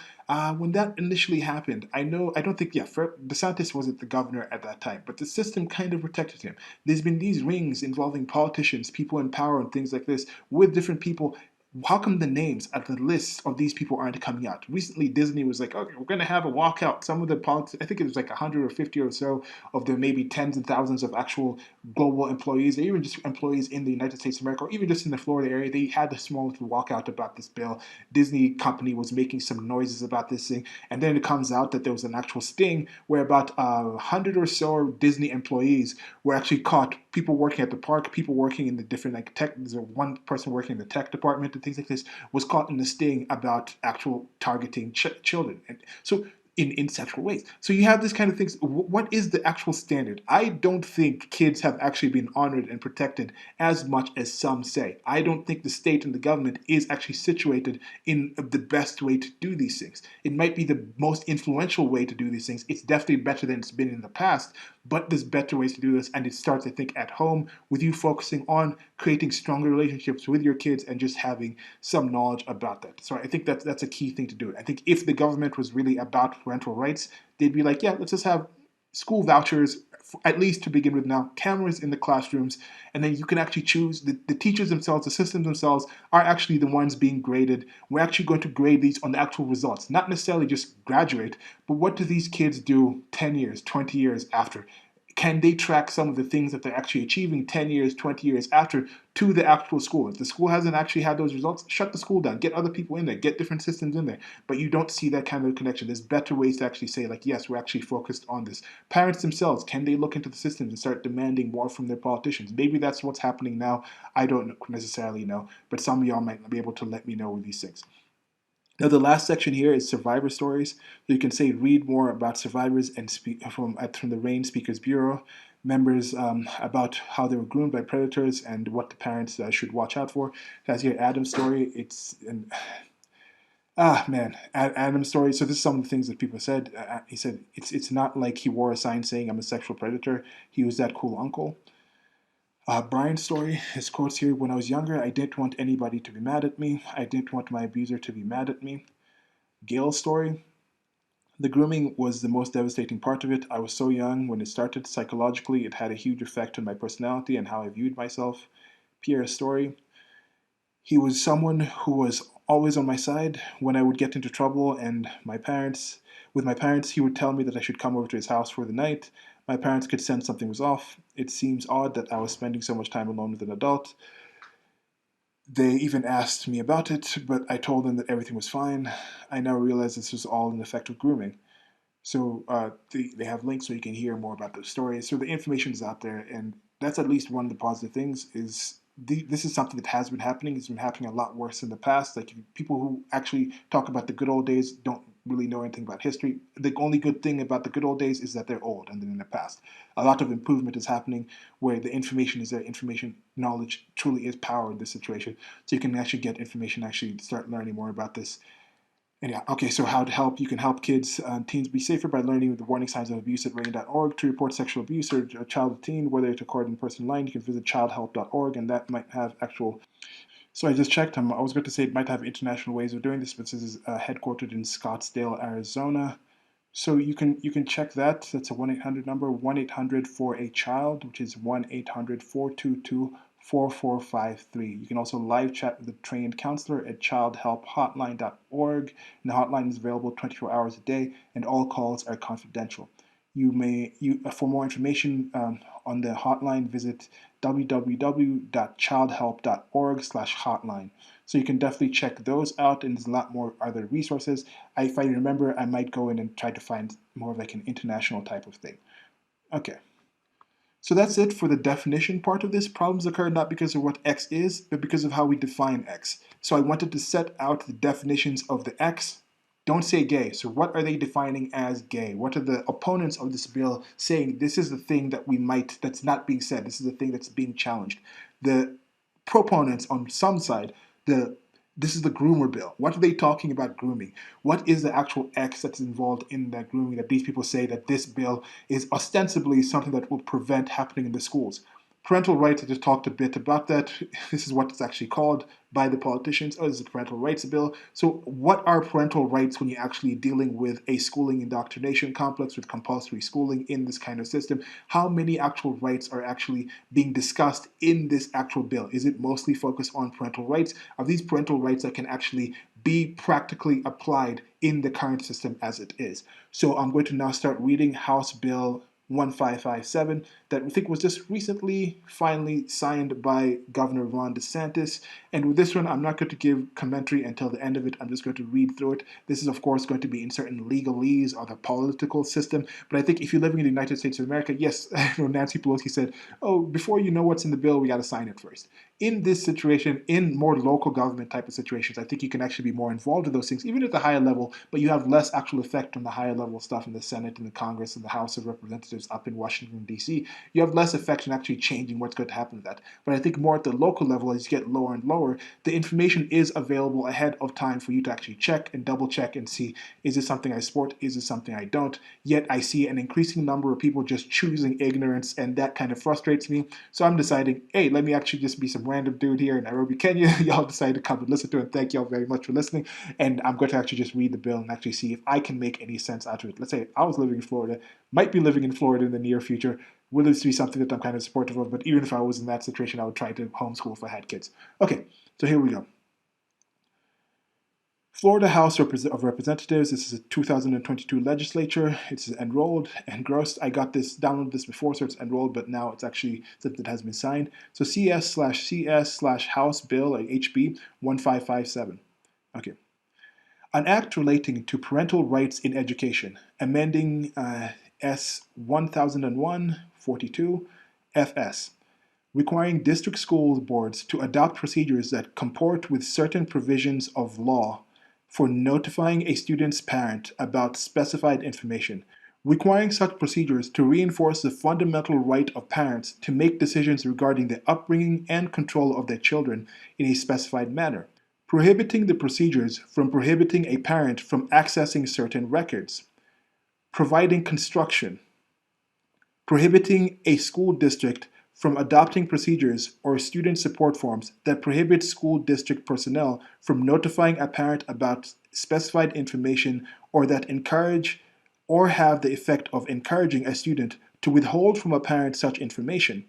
When that initially happened, I don't think, yeah, DeSantis wasn't the governor at that time, but the system kind of protected him. There's been these rings involving politicians, people in power and things like this with different people. How come the names at the list of these people aren't coming out? Recently, Disney was like, okay, we're going to have a walkout. Some of the politics, I think it was like 150 or so of the maybe tens and thousands of actual global employees, or even just employees in the United States of America, or even just in the Florida area, they had a small little walkout about this bill. Disney company was making some noises about this thing, and then it comes out that there was an actual sting where about 100 or so Disney employees were actually caught. People working at the park, people working in the different like tech. There's one person working in the tech department and things like this was caught in the sting about actual targeting children. And so in sexual ways. So you have this kind of things. What is the actual standard? I don't think kids have actually been honored and protected as much as some say. I don't think the state and the government is actually situated in the best way to do these things. It might be the most influential way to do these things. It's definitely better than it's been in the past, but there's better ways to do this. And it starts, I think, at home with you focusing on creating stronger relationships with your kids and just having some knowledge about that. So I think that's a key thing to do. I think if the government was really about parental rights, they'd be like, yeah, let's just have school vouchers, at least to begin with now, cameras in the classrooms, and then you can actually choose. The teachers themselves, the systems themselves, are actually the ones being graded. We're actually going to grade these on the actual results, not necessarily just graduate, but what do these kids do 10 years, 20 years after? Can they track some of the things that they're actually achieving 10 years, 20 years after to the actual school? If the school hasn't actually had those results, shut the school down, get other people in there, get different systems in there. But you don't see that kind of connection. There's better ways to actually say, like, yes, we're actually focused on this. Parents themselves, can they look into the systems and start demanding more from their politicians? Maybe that's what's happening now. I don't necessarily know, but some of y'all might be able to let me know with these things. Now, the last section here is survivor stories. So you can say read more about survivors and from the RAIN Speakers Bureau members about how they were groomed by predators and what the parents should watch out for. It has here Adam's story. It's an man, Adam's story. So this is some of the things that people said. He said it's not like he wore a sign saying I'm a sexual predator. He was that cool uncle. Brian's story, his quotes here: when I was younger, I didn't want anybody to be mad at me. I didn't want my abuser to be mad at me. Gail's story, the grooming was the most devastating part of it. I was so young when it started. Psychologically, it had a huge effect on my personality and how I viewed myself. Pierre's story, he was someone who was always on my side when I would get into trouble, and with my parents, he would tell me that I should come over to his house for the night. My parents could sense something was off. It seems odd that I was spending so much time alone with an adult. They even asked me about it, but I told them that everything was fine. I now realize this was all an effect of grooming. So they have links so you can hear more about those stories. So the information is out there, and that's at least one of the positive things. This is something that has been happening. It's been happening a lot worse in the past. Like people who actually talk about the good old days don't really know anything about history. The only good thing about the good old days is that they're old and they're in the past. A lot of improvement is happening where the information is there. Information, knowledge truly is power in this situation. So you can actually get information, actually start learning more about this. And yeah, okay, so how to help. You can help kids and teens be safer by learning the warning signs of abuse at rain.org. To report sexual abuse or a child or teen, whether it's recorded in person line, you can visit childhelp.org, and that might have actual. So I just checked. I was going to say it might have international ways of doing this, but this is headquartered in Scottsdale, Arizona. So you can check that. That's a 1-800 number, 1-800 for a child, which is 1-800-422-4453. You can also live chat with a trained counselor at childhelphotline.org. And the hotline is available 24 hours a day, and all calls are confidential. For more information on the hotline, visit www.childhelp.org/hotline. So you can definitely check those out, and there's a lot more other resources. If I remember, I might go in and try to find more of like an international type of thing. Okay. So that's it for the definition part of this. Problems occur not because of what X is, but because of how we define X. So I wanted to set out the definitions of the X. Don't say gay. So what are they defining as gay? What are the opponents of this bill saying this is the thing that that's not being said. This is the thing that's being challenged. The proponents on some side, this is the groomer bill. What are they talking about grooming? What is the actual X that's involved in that grooming that these people say that this bill is ostensibly something that will prevent happening in the schools? Parental rights, I just talked a bit about that. This is what it's actually called by the politicians. Oh, this is a parental rights bill. So what are parental rights when you're actually dealing with a schooling indoctrination complex with compulsory schooling in this kind of system? How many actual rights are actually being discussed in this actual bill? Is it mostly focused on parental rights? Are these parental rights that can actually be practically applied in the current system as it is? So I'm going to now start reading House Bill 1557 that I think was just recently finally signed by Governor Ron DeSantis. And with this one, I'm not going to give commentary until the end of it. I'm just going to read through it. This is, of course, going to be in certain legalese or the political system. But I think if you're living in the United States of America, yes, Nancy Pelosi said, oh, before you know what's in the bill, we got to sign it first. In this situation, in more local government type of situations, I think you can actually be more involved in those things, even at the higher level, but you have less actual effect on the higher level stuff in the Senate and the Congress and the House of Representatives up in Washington, D.C. You have less effect in actually changing what's going to happen to that. But I think more at the local level, as you get lower and lower, the information is available ahead of time for you to actually check and double check and see, is this something I support? Is this something I don't? Yet I see an increasing number of people just choosing ignorance, and that kind of frustrates me. So I'm deciding, hey, let me actually just be some random dude here in Nairobi, Kenya. Y'all decided to come and listen to it. Thank y'all very much for listening. And I'm going to actually just read the bill and actually see if I can make any sense out of it. Let's say I was living in Florida, might be living in Florida in the near future. Will this be something that I'm kind of supportive of? But even if I was in that situation, I would try to homeschool if I had kids. Okay, so here we go. Florida House of Representatives. This is a 2022 legislature. It's enrolled, engrossed. I got this, downloaded this before, so it's enrolled, but now it's actually something that has been signed. So CS/CS/House Bill, HB 1557. Okay. An act relating to parental rights in education, amending S 1001-42 FS, requiring district school boards to adopt procedures that comport with certain provisions of law for notifying a student's parent about specified information, requiring such procedures to reinforce the fundamental right of parents to make decisions regarding the upbringing and control of their children in a specified manner, prohibiting the procedures from prohibiting a parent from accessing certain records, providing construction, prohibiting a school district from adopting procedures or student support forms that prohibit school district personnel from notifying a parent about specified information or that encourage or have the effect of encouraging a student to withhold from a parent such information,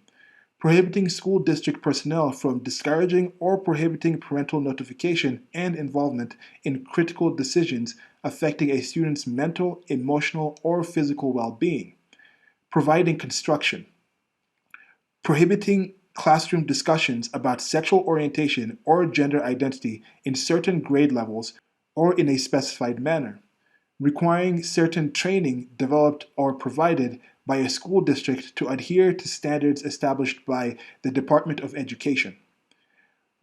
prohibiting school district personnel from discouraging or prohibiting parental notification and involvement in critical decisions affecting a student's mental, emotional, or physical well-being, providing construction, prohibiting classroom discussions about sexual orientation or gender identity in certain grade levels or in a specified manner, requiring certain training developed or provided by a school district to adhere to standards established by the Department of Education,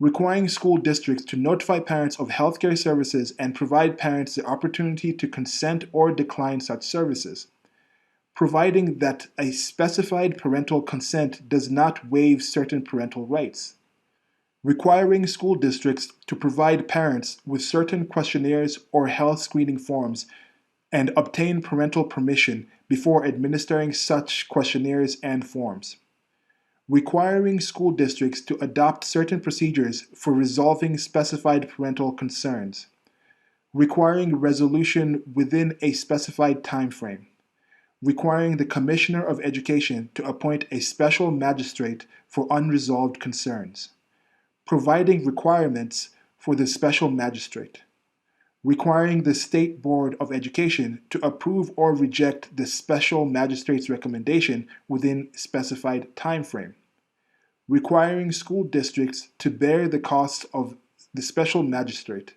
requiring school districts to notify parents of healthcare services and provide parents the opportunity to consent or decline such services, providing that a specified parental consent does not waive certain parental rights, requiring school districts to provide parents with certain questionnaires or health screening forms and obtain parental permission before administering such questionnaires and forms, requiring school districts to adopt certain procedures for resolving specified parental concerns, requiring resolution within a specified time frame, requiring the Commissioner of Education to appoint a special magistrate for unresolved concerns, providing requirements for the special magistrate, requiring the State Board of Education to approve or reject the special magistrate's recommendation within specified time frame, requiring school districts to bear the cost of the special magistrate,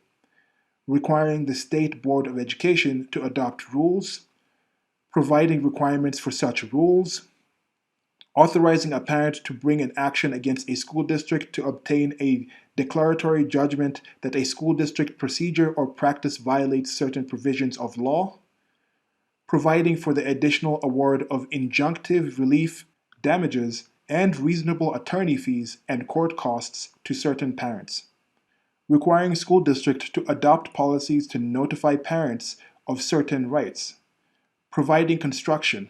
requiring the State Board of Education to adopt rules, providing requirements for such rules, authorizing a parent to bring an action against a school district to obtain a declaratory judgment that a school district procedure or practice violates certain provisions of law, providing for the additional award of injunctive relief, damages, and reasonable attorney fees and court costs to certain parents, requiring school district to adopt policies to notify parents of certain rights, providing construction,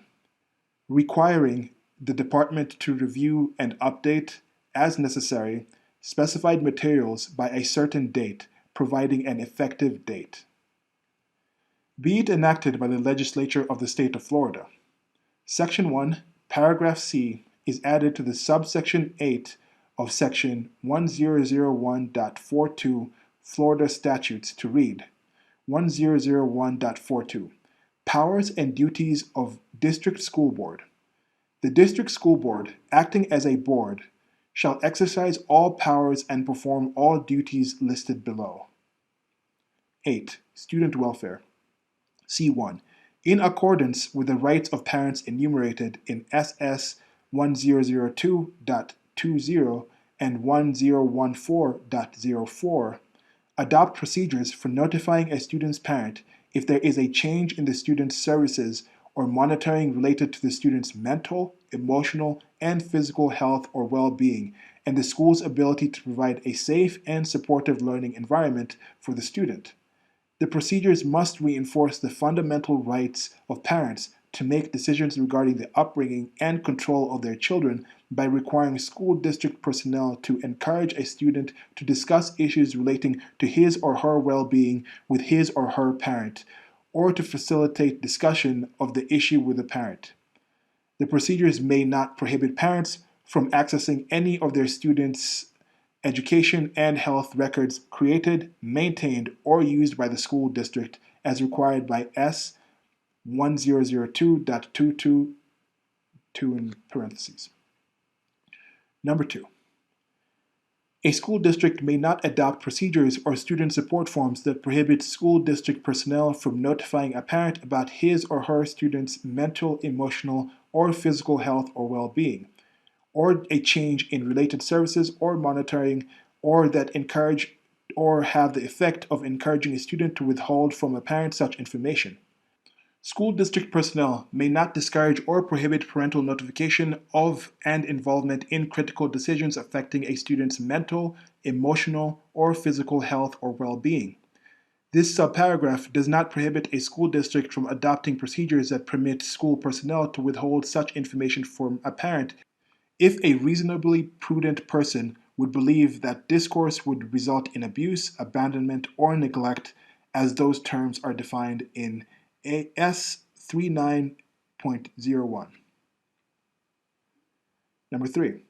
requiring the department to review and update, as necessary, specified materials by a certain date, providing an effective date. Be it enacted by the legislature of the state of Florida. Section 1, paragraph C is added to the subsection 8 of section 1001.42 Florida statutes to read 1001.42 Powers and duties of District School Board. The District School Board, acting as a board, shall exercise all powers and perform all duties listed below. 8. Student Welfare. C1. In accordance with the rights of parents enumerated in SS 1002.20 and 1014.04, adopt procedures for notifying a student's parent if there is a change in the student's services or monitoring related to the student's mental, emotional, and physical health or well-being, and the school's ability to provide a safe and supportive learning environment for the student. The procedures must reinforce the fundamental rights of parents to make decisions regarding the upbringing and control of their children by requiring school district personnel to encourage a student to discuss issues relating to his or her well-being with his or her parent, or to facilitate discussion of the issue with the parent. The procedures may not prohibit parents from accessing any of their students' education and health records created, maintained, or used by the school district as required by S 1002.222 in parentheses. Number 2. A school district may not adopt procedures or student support forms that prohibit school district personnel from notifying a parent about his or her student's mental, emotional, or physical health or well-being, or a change in related services or monitoring, or that encourage or have the effect of encouraging a student to withhold from a parent such information. School district personnel may not discourage or prohibit parental notification of and involvement in critical decisions affecting a student's mental, emotional, or physical health or well-being. This subparagraph does not prohibit a school district from adopting procedures that permit school personnel to withhold such information from a parent if a reasonably prudent person would believe that discourse would result in abuse, abandonment, or neglect, as those terms are defined in AS 39.01. Number 3.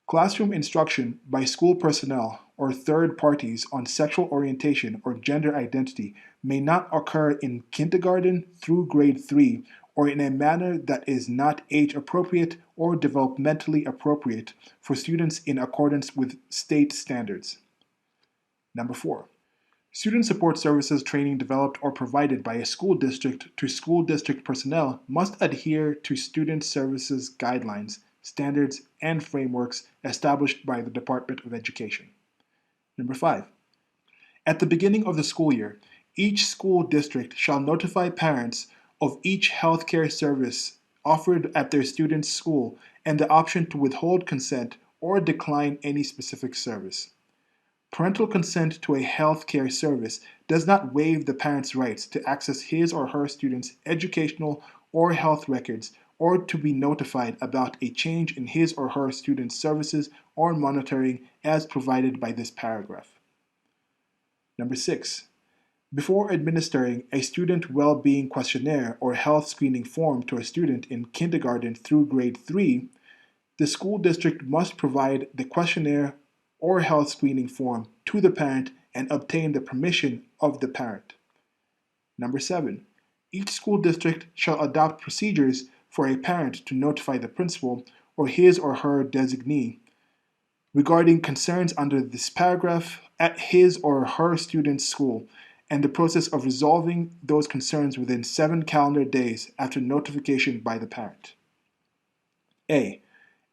Classroom instruction by school personnel or third parties on sexual orientation or gender identity may not occur in kindergarten through grade 3 or in a manner that is not age appropriate or developmentally appropriate for students in accordance with state standards. Number 4. Student support services training developed or provided by a school district to school district personnel must adhere to student services guidelines, standards, and frameworks established by the Department of Education. Number 5. At the beginning of the school year, each school district shall notify parents of each healthcare service offered at their student's school and the option to withhold consent or decline any specific service. Parental consent to a healthcare service does not waive the parent's rights to access his or her student's educational or health records or to be notified about a change in his or her student's services or monitoring as provided by this paragraph. Number 6. Before administering a student well-being questionnaire or health screening form to a student in kindergarten through grade 3, the school district must provide the questionnaire or health screening form to the parent and obtain the permission of the parent. Number 7. Each school district shall adopt procedures for a parent to notify the principal or his or her designee regarding concerns under this paragraph at his or her student's school and the process of resolving those concerns within 7 calendar days after notification by the parent. A.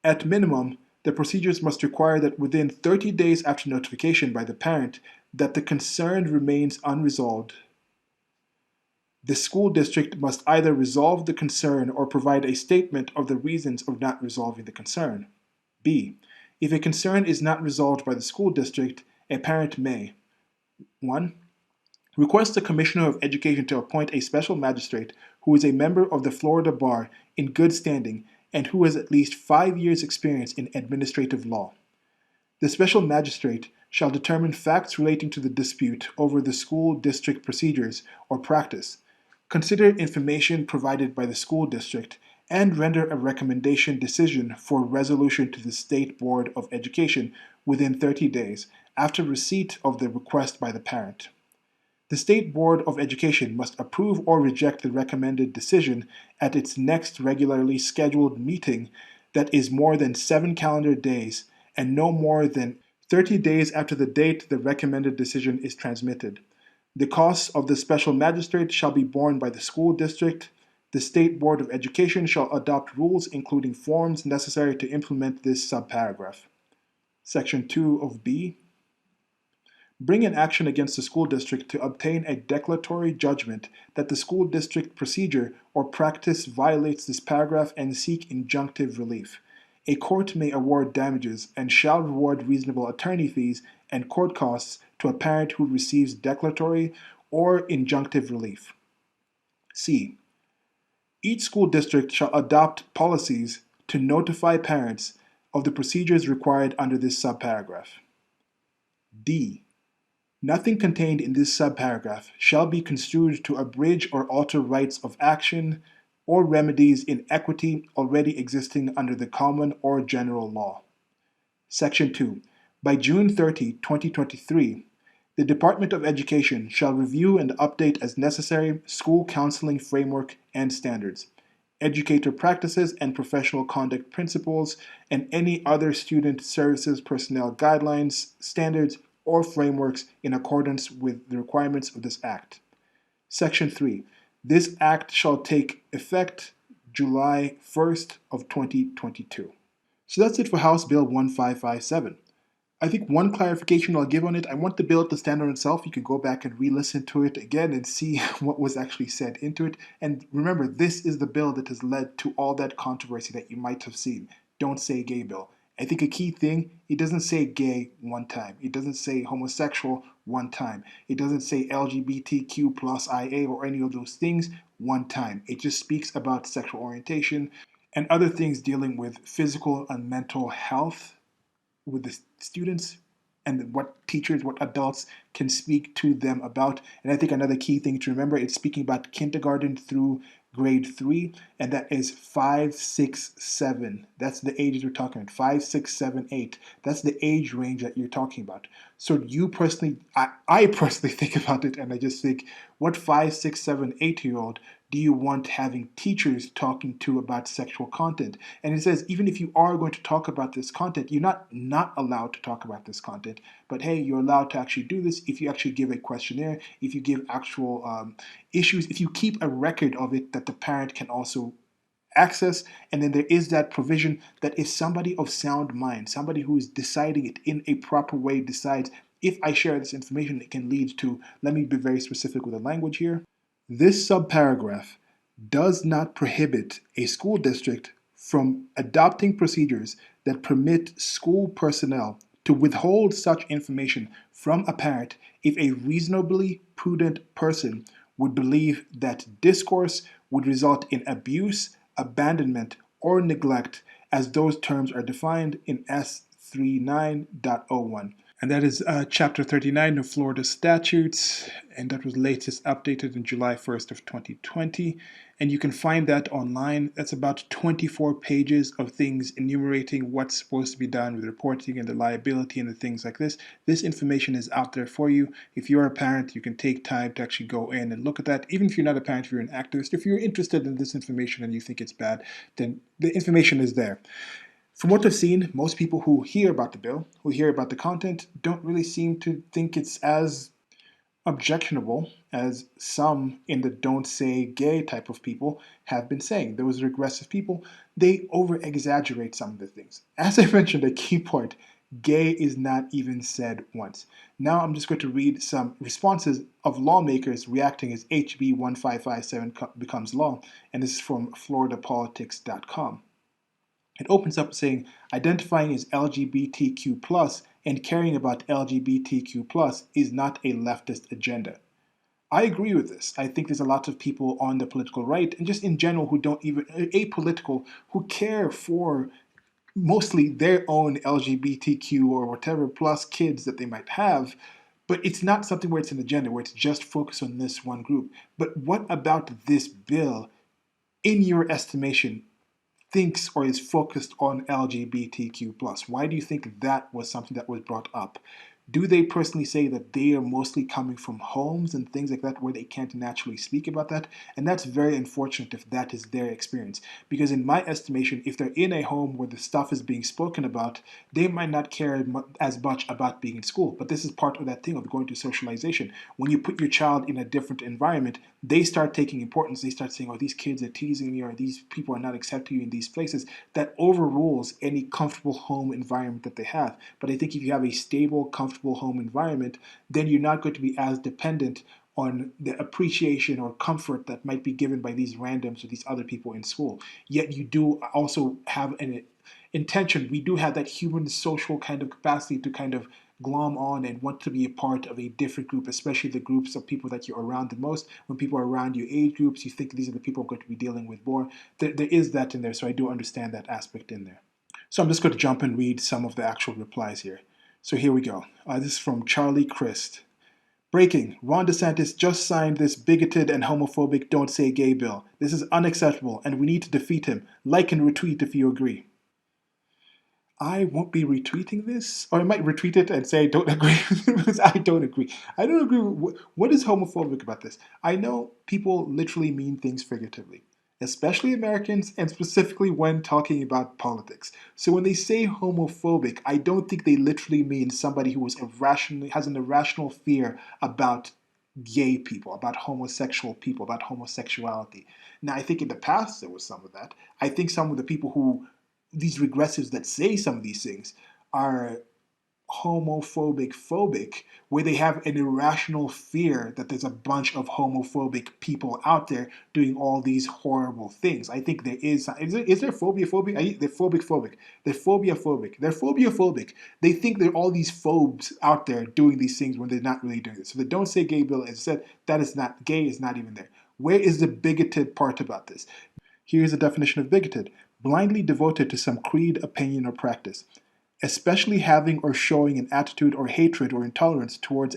At minimum, the procedures must require that within 30 days after notification by the parent that the concern remains unresolved, the school district must either resolve the concern or provide a statement of the reasons of not resolving the concern. B. If a concern is not resolved by the school district, a parent may 1. Request the Commissioner of Education to appoint a special magistrate who is a member of the Florida Bar in good standing and who has at least 5 years' experience in administrative law. The special magistrate shall determine facts relating to the dispute over the school district procedures or practice, consider information provided by the school district, and render a recommendation decision for resolution to the State Board of Education within 30 days after receipt of the request by the parent. The State Board of Education must approve or reject the recommended decision at its next regularly scheduled meeting that is more than 7 calendar days and no more than 30 days after the date the recommended decision is transmitted. The costs of the special magistrate shall be borne by the school district. The State Board of Education shall adopt rules including forms necessary to implement this subparagraph. Section 2 of B. Bring an action against the school district to obtain a declaratory judgment that the school district procedure or practice violates this paragraph and seek injunctive relief. A court may award damages and shall reward reasonable attorney fees and court costs to a parent who receives declaratory or injunctive relief. C. Each school district shall adopt policies to notify parents of the procedures required under this subparagraph. D. Nothing contained in this subparagraph shall be construed to abridge or alter rights of action or remedies in equity already existing under the common or general law. Section 2. By June 30, 2023, the Department of Education shall review and update as necessary school counseling framework and standards, educator practices and professional conduct principles, and any other student services personnel guidelines, standards, or frameworks in accordance with the requirements of this Act. Section 3. This Act shall take effect July 1st of 2022. So that's it for House Bill 1557. I think one clarification I'll give on it, I want the bill to stand on itself. You can go back and re-listen to it again and see what was actually said into it. And remember, this is the bill that has led to all that controversy that you might have seen. Don't say gay bill. I think a key thing, it doesn't say gay one time. It doesn't say homosexual one time. It doesn't say LGBTQ plus IA or any of those things one time. It just speaks about sexual orientation and other things dealing with physical and mental health with the students and what teachers, what adults can speak to them about. And I think another key thing to remember, it's speaking about kindergarten through grade 3, and that is 5, 6, 7. That's the ages we're talking about. 5, 6, 7, 8. That's the age range that you're talking about. So you personally, I personally think about it, and I just think, what 5, 6, 7, 8-year-old do you want having teachers talking to about sexual content? And it says, even if you are going to talk about this content, you're not allowed to talk about this content. But hey, you're allowed to actually do this if you actually give a questionnaire, if you give actual issues, if you keep a record of it that the parent can also access. And then there is that provision that if somebody of sound mind, somebody who is deciding it in a proper way, decides, if I share this information, it can lead to, let me be very specific with the language here. This subparagraph does not prohibit a school district from adopting procedures that permit school personnel to withhold such information from a parent if a reasonably prudent person would believe that discourse would result in abuse, abandonment, or neglect, as those terms are defined in S39.01. And that is Chapter 39 of Florida Statutes, and that was latest updated in July 1st of 2020. And you can find that online. That's about 24 pages of things enumerating what's supposed to be done with reporting and the liability and the things like this. This information is out there for you. If you're a parent, you can take time to actually go in and look at that. Even if you're not a parent, if you're an activist, if you're interested in this information and you think it's bad, then the information is there. From what I've seen, most people who hear about the bill, who hear about the content, don't really seem to think it's as objectionable as some in the don't say gay type of people have been saying. Those regressive people, they over exaggerate some of the things. As I mentioned, a key point, gay is not even said once. Now I'm just going to read some responses of lawmakers reacting as HB 1557 becomes law, and this is from floridapolitics.com. It opens up saying identifying as LGBTQ plus and caring about LGBTQ plus is not a leftist agenda. I agree with this. I think there's a lot of people on the political right and just in general who don't even, apolitical, who care for mostly their own LGBTQ or whatever plus kids that they might have. But it's not something where it's an agenda, where it's just focused on this one group. But what about this bill, in your estimation, thinks or is focused on LGBTQ plus? Why do you think that was something that was brought up? Do they personally say that they are mostly coming from homes and things like that where they can't naturally speak about that? And that's very unfortunate if that is their experience. Because in my estimation, if they're in a home where the stuff is being spoken about, they might not care as much about being in school. But this is part of that thing of going to socialization. When you put your child in a different environment, they start taking importance. They start saying, oh, these kids are teasing me, or these people are not accepting you in these places. That overrules any comfortable home environment that they have. But I think if you have a stable, comfortable home environment, then you're not going to be as dependent on the appreciation or comfort that might be given by these randoms or these other people in school. Yet you do also have an intention. We do have that human social kind of capacity to kind of glom on and want to be a part of a different group, especially the groups of people that you're around the most. When people are around your age groups, you think these are the people I'm going to be dealing with more. There is that in there, so I do understand that aspect in there. So I'm just going to jump and read some of the actual replies here. So here we go. This is from Charlie Christ. Breaking. Ron DeSantis just signed this bigoted and homophobic Don't Say Gay bill. This is unacceptable, and we need to defeat him. Like and retweet if you agree. I won't be retweeting this, or I might retweet it and say I don't agree because I don't agree. I don't agree with what is homophobic about this. I know people literally mean things figuratively, especially Americans, and specifically when talking about politics. So when they say homophobic, I don't think they literally mean somebody who has an irrational fear about gay people, about homosexual people, about homosexuality. Now, I think in the past there was some of that. I think some of the people who these regressives that say some of these things are homophobic, where they have an irrational fear that there's a bunch of homophobic people out there doing all these horrible things. I think there is there phobia? They're phobic. They're phobia-phobic. They're phobia-phobic. They think there are all these phobes out there doing these things when they're not really doing it. So the Don't Say Gay bill, as I said, that is not, gay is not even there. Where is the bigoted part about this? Here's a definition of bigoted: blindly devoted to some creed, opinion, or practice, especially having or showing an attitude or hatred or intolerance towards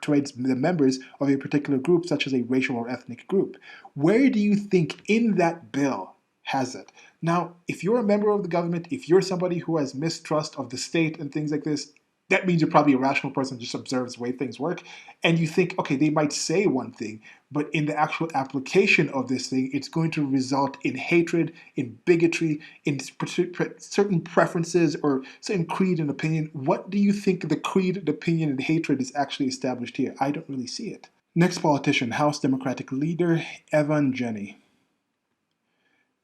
towards the members of a particular group, such as a racial or ethnic group. Where do you think in that bill has it? Now, if you're a member of the government, if you're somebody who has mistrust of the state and things like this, that means you're probably a rational person, just observes the way things work. And you think, okay, they might say one thing, but in the actual application of this thing, it's going to result in hatred, in bigotry, in certain preferences or certain creed and opinion. What do you think the creed, and opinion, and hatred is actually established here? I don't really see it. Next politician, House Democratic leader Evan Jenny.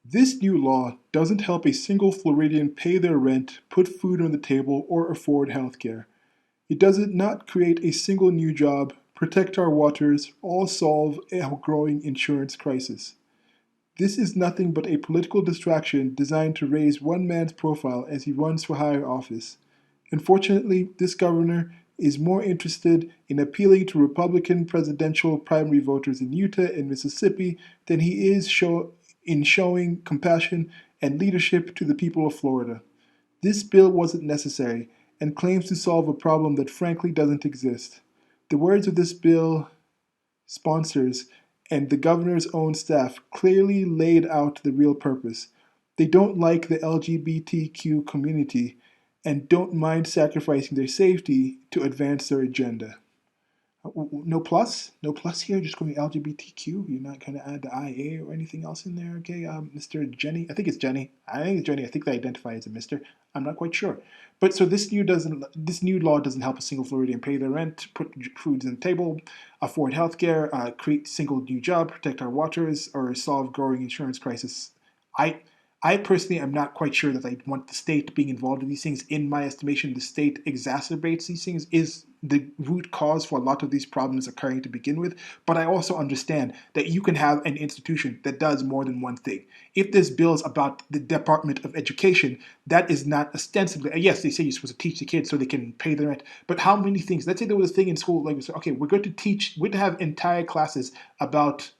This new law doesn't help a single Floridian pay their rent, put food on the table, or afford health care. It does not create a single new job, protect our waters, or solve a growing insurance crisis. This is nothing but a political distraction designed to raise one man's profile as he runs for higher office. Unfortunately, this governor is more interested in appealing to Republican presidential primary voters in Utah and Mississippi than he is in showing compassion and leadership to the people of Florida. This bill wasn't necessary and claims to solve a problem that frankly doesn't exist. The words of this bill sponsors and the governor's own staff clearly laid out the real purpose. They don't like the LGBTQ community and don't mind sacrificing their safety to advance their agenda. No plus? No plus here? Just going LGBTQ? You're not going to add the IA or anything else in there? Okay, Mr. Jenny. I think it's Jenny. I think it's Jenny. I think they identify as a Mr. I'm not quite sure. But so this new law doesn't help a single Floridian pay their rent, put foods on the table, afford healthcare, create single new job, protect our waters, or solve growing insurance crisis. I I personally am not quite sure that I want the state being involved in these things. In my estimation, the state exacerbates these things, is the root cause for a lot of these problems occurring to begin with. But I also understand that you can have an institution that does more than one thing. If this bill is about the Department of Education, that is not ostensibly, yes, they say you're supposed to teach the kids so they can pay their rent, but how many things? Let's say there was a thing in school, like, okay, we're going to have entire classes about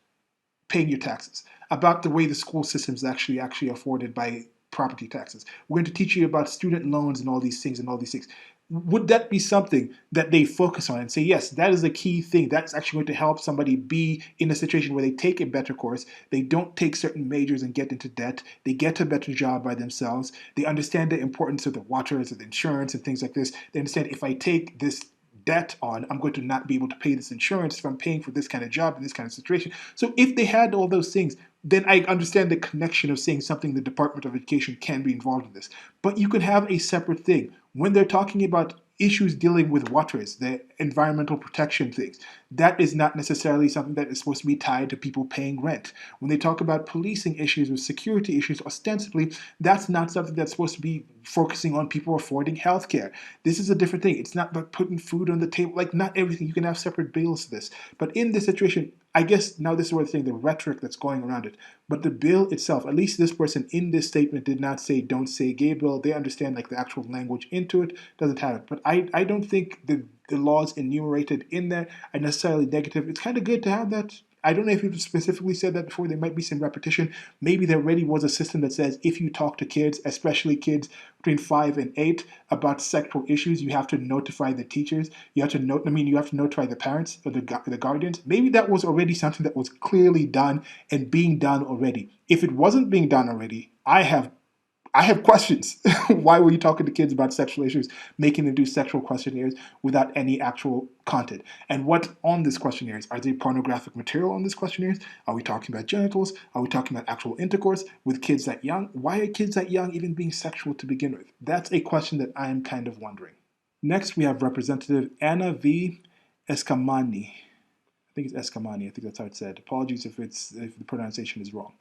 paying your taxes, about the way the school system is actually afforded by property taxes. We're going to teach you about student loans and all these things and all these things. Would that be something that they focus on and say, yes, that is a key thing. That's actually going to help somebody be in a situation where they take a better course, they don't take certain majors and get into debt, they get a better job by themselves, they understand the importance of the waters, of the insurance and things like this. They understand if I take this debt on, I'm going to not be able to pay this insurance if I'm paying for this kind of job in this kind of situation. So if they had all those things, then I understand the connection of saying something the Department of Education can be involved in this. But you could have a separate thing. When they're talking about issues dealing with waters, the environmental protection things, that is not necessarily something that is supposed to be tied to people paying rent. When they talk about policing issues or security issues, ostensibly, that's not something that's supposed to be focusing on people affording healthcare. This is a different thing. It's not about putting food on the table. Like, not everything. You can have separate bills to this. But in this situation, I guess now this is where the thing, the rhetoric that's going around it. But the bill itself, at least this person in this statement did not say, don't say gay bill. They understand like the actual language into it, doesn't have it. But I don't think the laws enumerated in there are necessarily negative. It's kind of good to have that. I don't know if you specifically said that before. There might be some repetition. Maybe there already was a system that says if you talk to kids, especially kids between 5 and 8, about sexual issues, you have to notify the teachers. You have to you have to notify the parents or the guardians. Maybe that was already something that was clearly done and being done already. If it wasn't being done already, I have questions. Why were you talking to kids about sexual issues, making them do sexual questionnaires without any actual content? And what on these questionnaires? Are they pornographic material on these questionnaires? Are we talking about genitals? Are we talking about actual intercourse with kids that young? Why are kids that young even being sexual to begin with? That's a question that I am kind of wondering. Next, we have Representative Anna V. Escamani. I think it's Escamani. I think that's how it's said. Apologies if the pronunciation is wrong.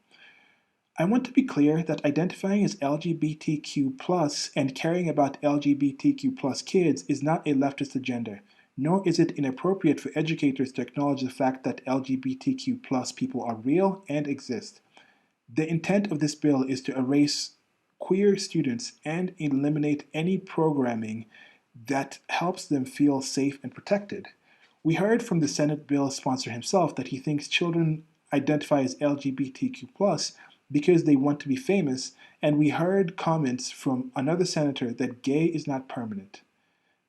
I want to be clear that identifying as LGBTQ plus and caring about LGBTQ plus kids is not a leftist agenda, nor is it inappropriate for educators to acknowledge the fact that LGBTQ plus people are real and exist. The intent of this bill is to erase queer students and eliminate any programming that helps them feel safe and protected. We heard from the Senate bill sponsor himself that he thinks children identify as LGBTQ plus because they want to be famous, and we heard comments from another senator that gay is not permanent.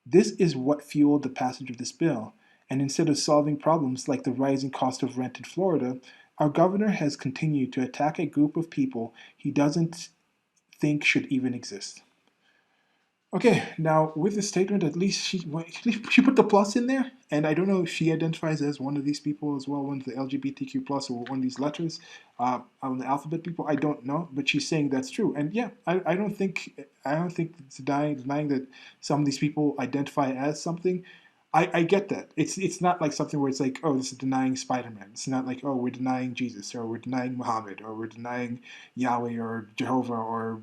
This is what fueled the passage of this bill, and instead of solving problems like the rising cost of rent in Florida, our governor has continued to attack a group of people he doesn't think should even exist. Okay, now with this statement, at least she put the plus in there, and I don't know if she identifies as one of these people as well, one of the LGBTQ plus or one of these letters on the alphabet people. I don't know, but she's saying that's true, and yeah, I don't think it's denying that some of these people identify as something. I get that. It's not like something where it's like, oh, this is denying Spider-Man. It's not like, oh, we're denying Jesus or we're denying Muhammad or we're denying Yahweh or Jehovah or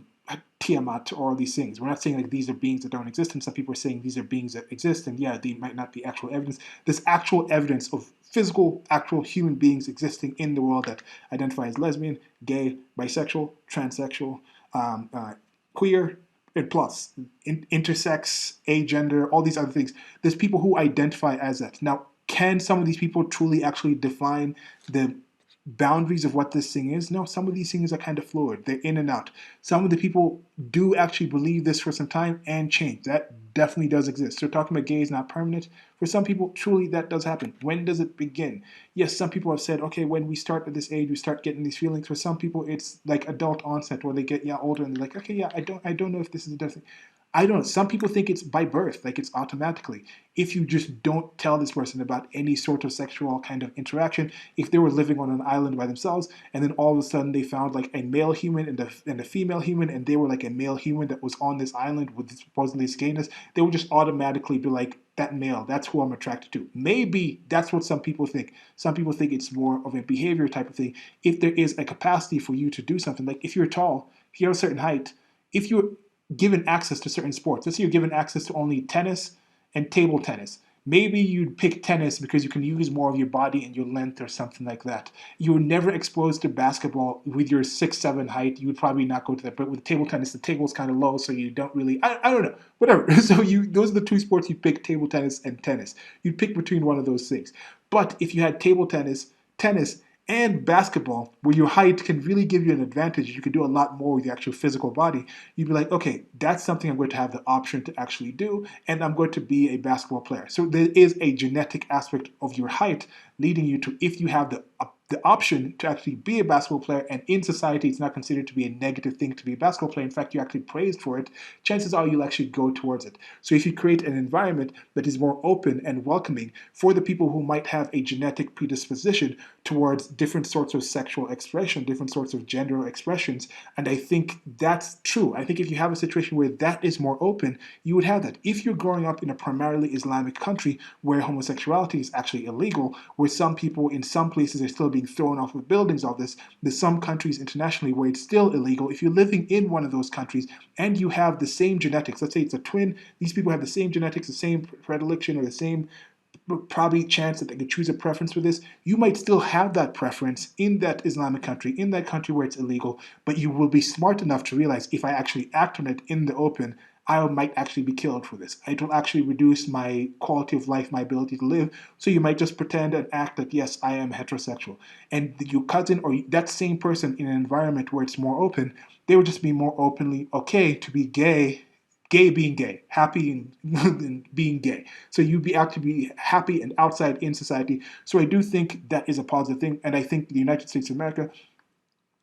Tiamat or all these things. We're not saying like these are beings that don't exist, and some people are saying these are beings that exist, and yeah, they might not be actual evidence. There's actual evidence of physical, actual human beings existing in the world that identify as lesbian, gay, bisexual, transsexual, queer, and plus intersex, agender, all these other things. There's people who identify as that. Now, can some of these people truly actually define the boundaries of what this thing is? No, some of these things are kind of fluid. They're in and out. Some of the people do actually believe this for some time and change. That definitely does exist. So talking about gay is not permanent. For some people, truly that does happen. When does it begin? Yes, some people have said, okay, when we start at this age, we start getting these feelings. For some people, it's like adult onset where they get older and they're like, okay, yeah, I don't know if this is a different thing. I don't know. Some people think it's by birth, like it's automatically. If you just don't tell this person about any sort of sexual kind of interaction, if they were living on an island by themselves, and then all of a sudden they found like a male human and a female human, and they were like a male human that was on this island with supposedly this gayness, they would just automatically be like, that male, that's who I'm attracted to. Maybe that's what some people think. Some people think it's more of a behavior type of thing. If there is a capacity for you to do something, like if you're tall, if you have a certain height, if you're given access to certain sports. Let's say you're given access to only tennis and table tennis. Maybe you'd pick tennis because you can use more of your body and your length or something like that. You were never exposed to basketball with your 6'7" height. You would probably not go to that. But with table tennis, the table's kind of low, so you don't really. I don't know. Whatever. So those are the two sports you pick: table tennis and tennis. You'd pick between one of those things. But if you had table tennis, and basketball, where your height can really give you an advantage, you can do a lot more with your actual physical body, you'd be like, okay, that's something I'm going to have the option to actually do, and I'm going to be a basketball player. So there is a genetic aspect of your height leading you to, if you have the option to actually be a basketball player, and in society it's not considered to be a negative thing to be a basketball player. In fact, you're actually praised for it. Chances are you'll actually go towards it. So if you create an environment that is more open and welcoming for the people who might have a genetic predisposition towards different sorts of sexual expression, different sorts of gender expressions, and I think that's true. I think if you have a situation where that is more open, you would have that. If you're growing up in a primarily Islamic country where homosexuality is actually illegal, where some people in some places are still being thrown off of buildings of this. There's some countries internationally where it's still illegal. If you're living in one of those countries and you have the same genetics, let's say it's a twin, these people have the same genetics, the same predilection, or the same probably chance that they could choose a preference for this, you might still have that preference in that Islamic country, in that country where it's illegal, but you will be smart enough to realize if I actually act on it in the open, I might actually be killed for this. It will actually reduce my quality of life, my ability to live. So you might just pretend and act that, yes, I am heterosexual. And your cousin or that same person in an environment where it's more open, they would just be more openly okay to be gay being gay, happy and being gay. So you'd be out to be happy and outside in society. So I do think that is a positive thing. And I think the United States of America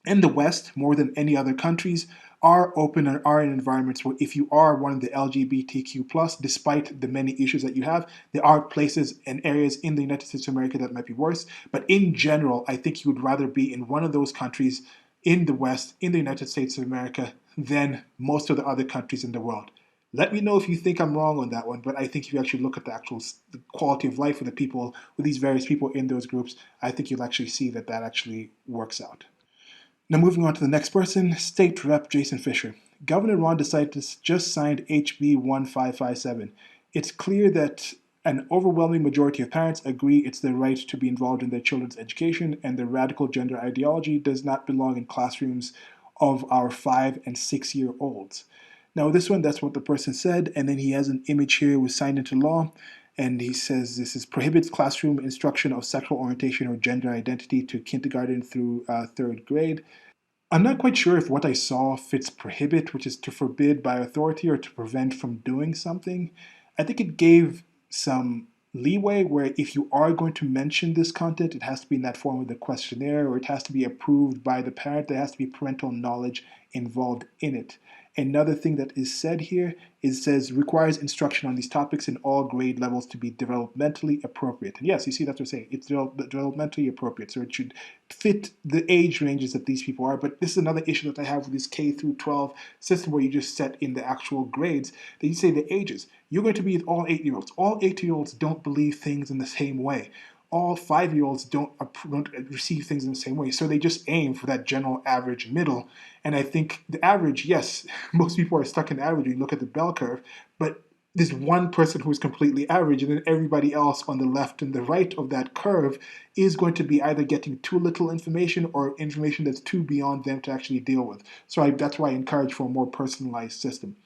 and the West, more than any other countries, are open and are in environments where if you are one of the LGBTQ+, despite the many issues that you have, there are places and areas in the United States of America that might be worse. But in general, I think you would rather be in one of those countries in the West, in the United States of America, than most of the other countries in the world. Let me know if you think I'm wrong on that one, but I think if you actually look at the quality of life of the people, with these various people in those groups, I think you'll actually see that that actually works out. Now, moving on to the next person, State Rep Jason Fisher. Governor Ron DeSantis just signed HB 1557. It's clear that an overwhelming majority of parents agree it's their right to be involved in their children's education, and the radical gender ideology does not belong in classrooms of our 5 and 6 year olds. Now, this one, that's what the person said, and then he has an image here was signed into law, and he says this is prohibits classroom instruction of sexual orientation or gender identity to kindergarten through third grade. I'm not quite sure if what I saw fits prohibit, which is to forbid by authority, or to prevent from doing something. I think it gave some leeway where if you are going to mention this content, it has to be in that form of the questionnaire, or it has to be approved by the parent. There has to be parental knowledge involved in it. Another thing that is said here is says requires instruction on these topics in all grade levels to be developmentally appropriate. And yes, you see that's what we're saying. It's developmentally appropriate, so it should fit the age ranges that these people are. But this is another issue that I have with this K through 12 system where you just set in the actual grades that you say the ages. You're going to be with all 8-year-olds. All 8-year-olds don't believe things in the same way. All 5-year-olds don't receive things in the same way. So they just aim for that general average middle. And I think the average, yes, most people are stuck in the average. You look at the bell curve, but there's one person who's completely average, and then everybody else on the left and the right of that curve is going to be either getting too little information or information that's too beyond them to actually deal with. So that's why I encourage for a more personalized system.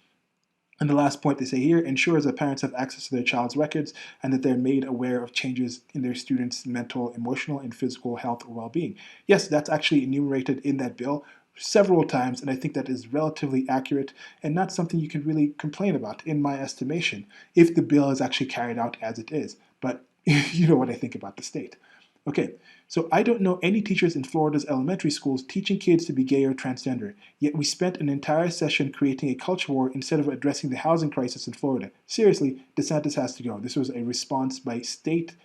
And the last point they say here ensures that parents have access to their child's records and that they're made aware of changes in their students' mental, emotional, and physical health or well being. Yes, that's actually enumerated in that bill several times, and I think that is relatively accurate and not something you can really complain about, in my estimation, if the bill is actually carried out as it is. But you know what I think about the state. Okay, so I don't know any teachers in Florida's elementary schools teaching kids to be gay or transgender, yet we spent an entire session creating a culture war instead of addressing the housing crisis in Florida. Seriously, DeSantis has to go. This was a response by State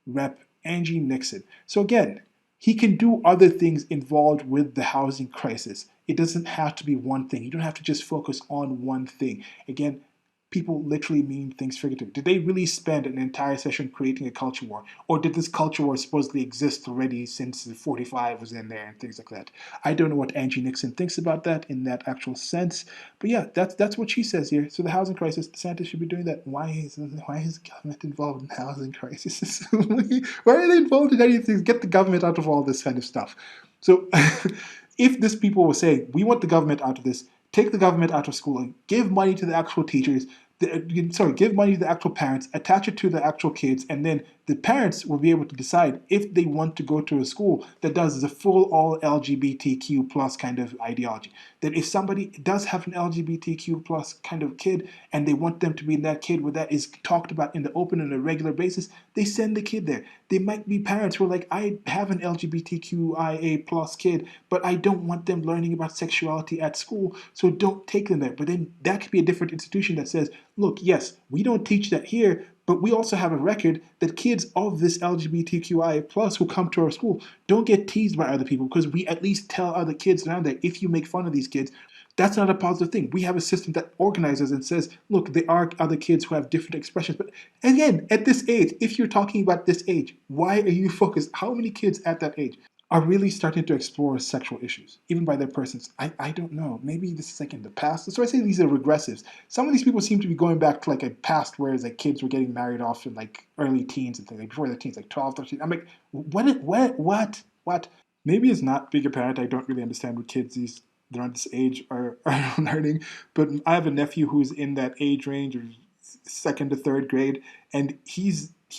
Rep. Angie Nixon. So again, he can do other things involved with the housing crisis. It doesn't have to be one thing. You don't have to just focus on one thing. Again, people literally mean things figuratively. Did they really spend an entire session creating a culture war? Or did this culture war supposedly exist already since the 45 was in there and things like that? I don't know what Angie Nixon thinks about that in that actual sense. But yeah, that's what she says here. So the housing crisis, DeSantis should be doing that. Why is government involved in the housing crisis? Why are they involved in anything? Get the government out of all this kind of stuff. So if these people were saying, we want the government out of this, take the government out of schooling, give money to the actual teachers, give money to the actual parents, attach it to the actual kids, and then the parents will be able to decide if they want to go to a school that does the full all LGBTQ plus kind of ideology. That if somebody does have an LGBTQ plus kind of kid and they want them to be in that kid where that is talked about in the open on a regular basis, they send the kid there. They might be parents who are like, I have an LGBTQIA plus kid, but I don't want them learning about sexuality at school, so don't take them there. But then that could be a different institution that says, look, yes, we don't teach that here, but we also have a record that kids of this LGBTQIA plus who come to our school don't get teased by other people because we at least tell other kids around there, if you make fun of these kids, that's not a positive thing. We have a system that organizes and says, look, there are other kids who have different expressions. But again, at this age, if you're talking about this age, why are you focused? How many kids at that age are really starting to explore sexual issues, even by their persons? I don't know. Maybe this is like in the past. So I say these are regressives. Some of these people seem to be going back to like a past where like kids were getting married off in like early teens and things, like before their teens, like 12, 13. I'm like, what? Maybe it's not being a parent. I don't really understand what kids around this age are learning. But I have a nephew who's in that age range of second to third grade, and he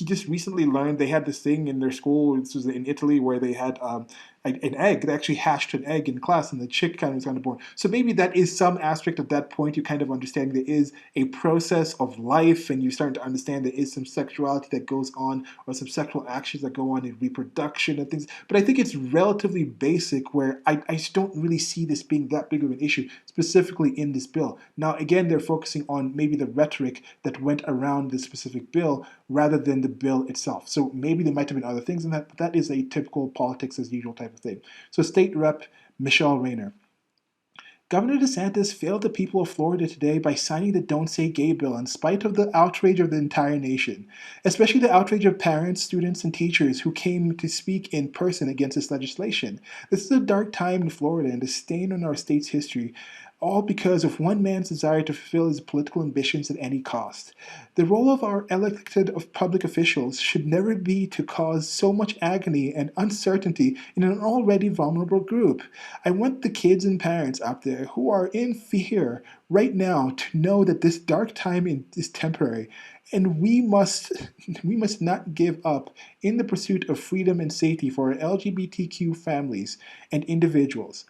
just recently learned they had this thing in their school. This was in Italy where they had an egg. They actually hashed an egg in class, and the chick kind of was kind of born. So maybe that is some aspect of that point. You kind of understand there is a process of life, and you start to understand there is some sexuality that goes on, or some sexual actions that go on in reproduction and things. But I think it's relatively basic, where I just don't really see this being that big of an issue, specifically in this bill. Now, again, they're focusing on maybe the rhetoric that went around this specific bill rather than the bill itself. So maybe there might have been other things in that, but that is a typical politics as usual type of thing. So State Rep Michelle Rayner. Governor DeSantis failed the people of Florida today by signing the Don't Say Gay bill in spite of the outrage of the entire nation, especially the outrage of parents, students, and teachers who came to speak in person against this legislation. This is a dark time in Florida and a stain on our state's history, all because of one man's desire to fulfill his political ambitions at any cost. The role of our elected public officials should never be to cause so much agony and uncertainty in an already vulnerable group. I want the kids and parents out there who are in fear right now to know that this dark time is temporary, and we must not give up in the pursuit of freedom and safety for our LGBTQ families and individuals.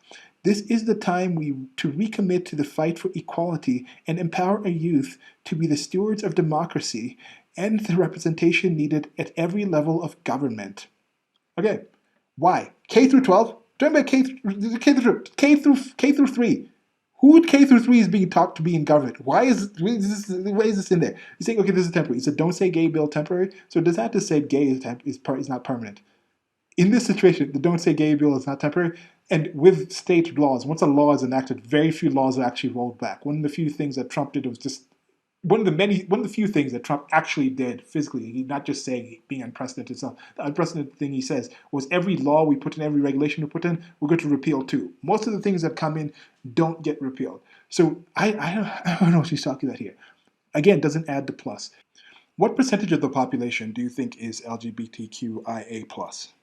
This is the time to recommit to the fight for equality and empower our youth to be the stewards of democracy and the representation needed at every level of government. Okay, why? K through 12? Talking about K through 3. Who at K through 3 is being taught to be in government? Why is this in there? You're saying, okay, this is temporary. It's a Don't Say Gay bill temporary. So does that just say gay is not permanent? In this situation, the Don't Say Gay bill is not temporary. And with state laws, once a law is enacted, very few laws are actually rolled back. One of the few things that Trump did was just one of the few things that Trump actually did physically. He not just saying being unprecedented stuff. The unprecedented thing he says was every law we put in, every regulation we put in, we're going to repeal too. Most of the things that come in don't get repealed. So I don't know what she's talking about here. Again, doesn't add the plus. What percentage of the population do you think is LGBTQIA plus?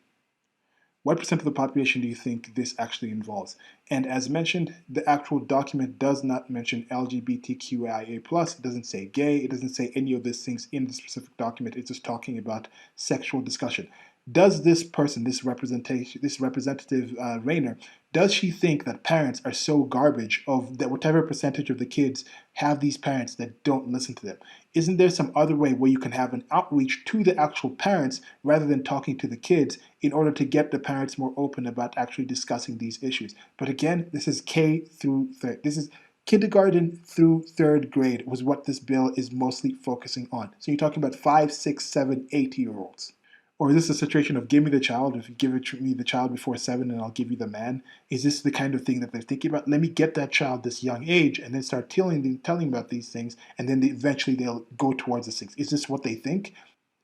What percent of the population do you think this actually involves? And as mentioned, the actual document does not mention LGBTQIA+. It doesn't say gay. It doesn't say any of these things in the specific document. It's just talking about sexual discussion. Does this person, this representative Rayner, does she think that parents are so garbage of that whatever percentage of the kids have these parents that don't listen to them? Isn't there some other way where you can have an outreach to the actual parents rather than talking to the kids in order to get the parents more open about actually discussing these issues? But again, this is K through third. This is kindergarten through third grade was what this bill is mostly focusing on. So you're talking about 5, 6, 7, 8 year olds. Or is this a situation of give me the child, if you give me the child before 7 and I'll give you the man? Is this the kind of thing that they're thinking about? Let me get that child this young age and then start telling about these things, and then eventually they'll go towards the things. Is this what they think?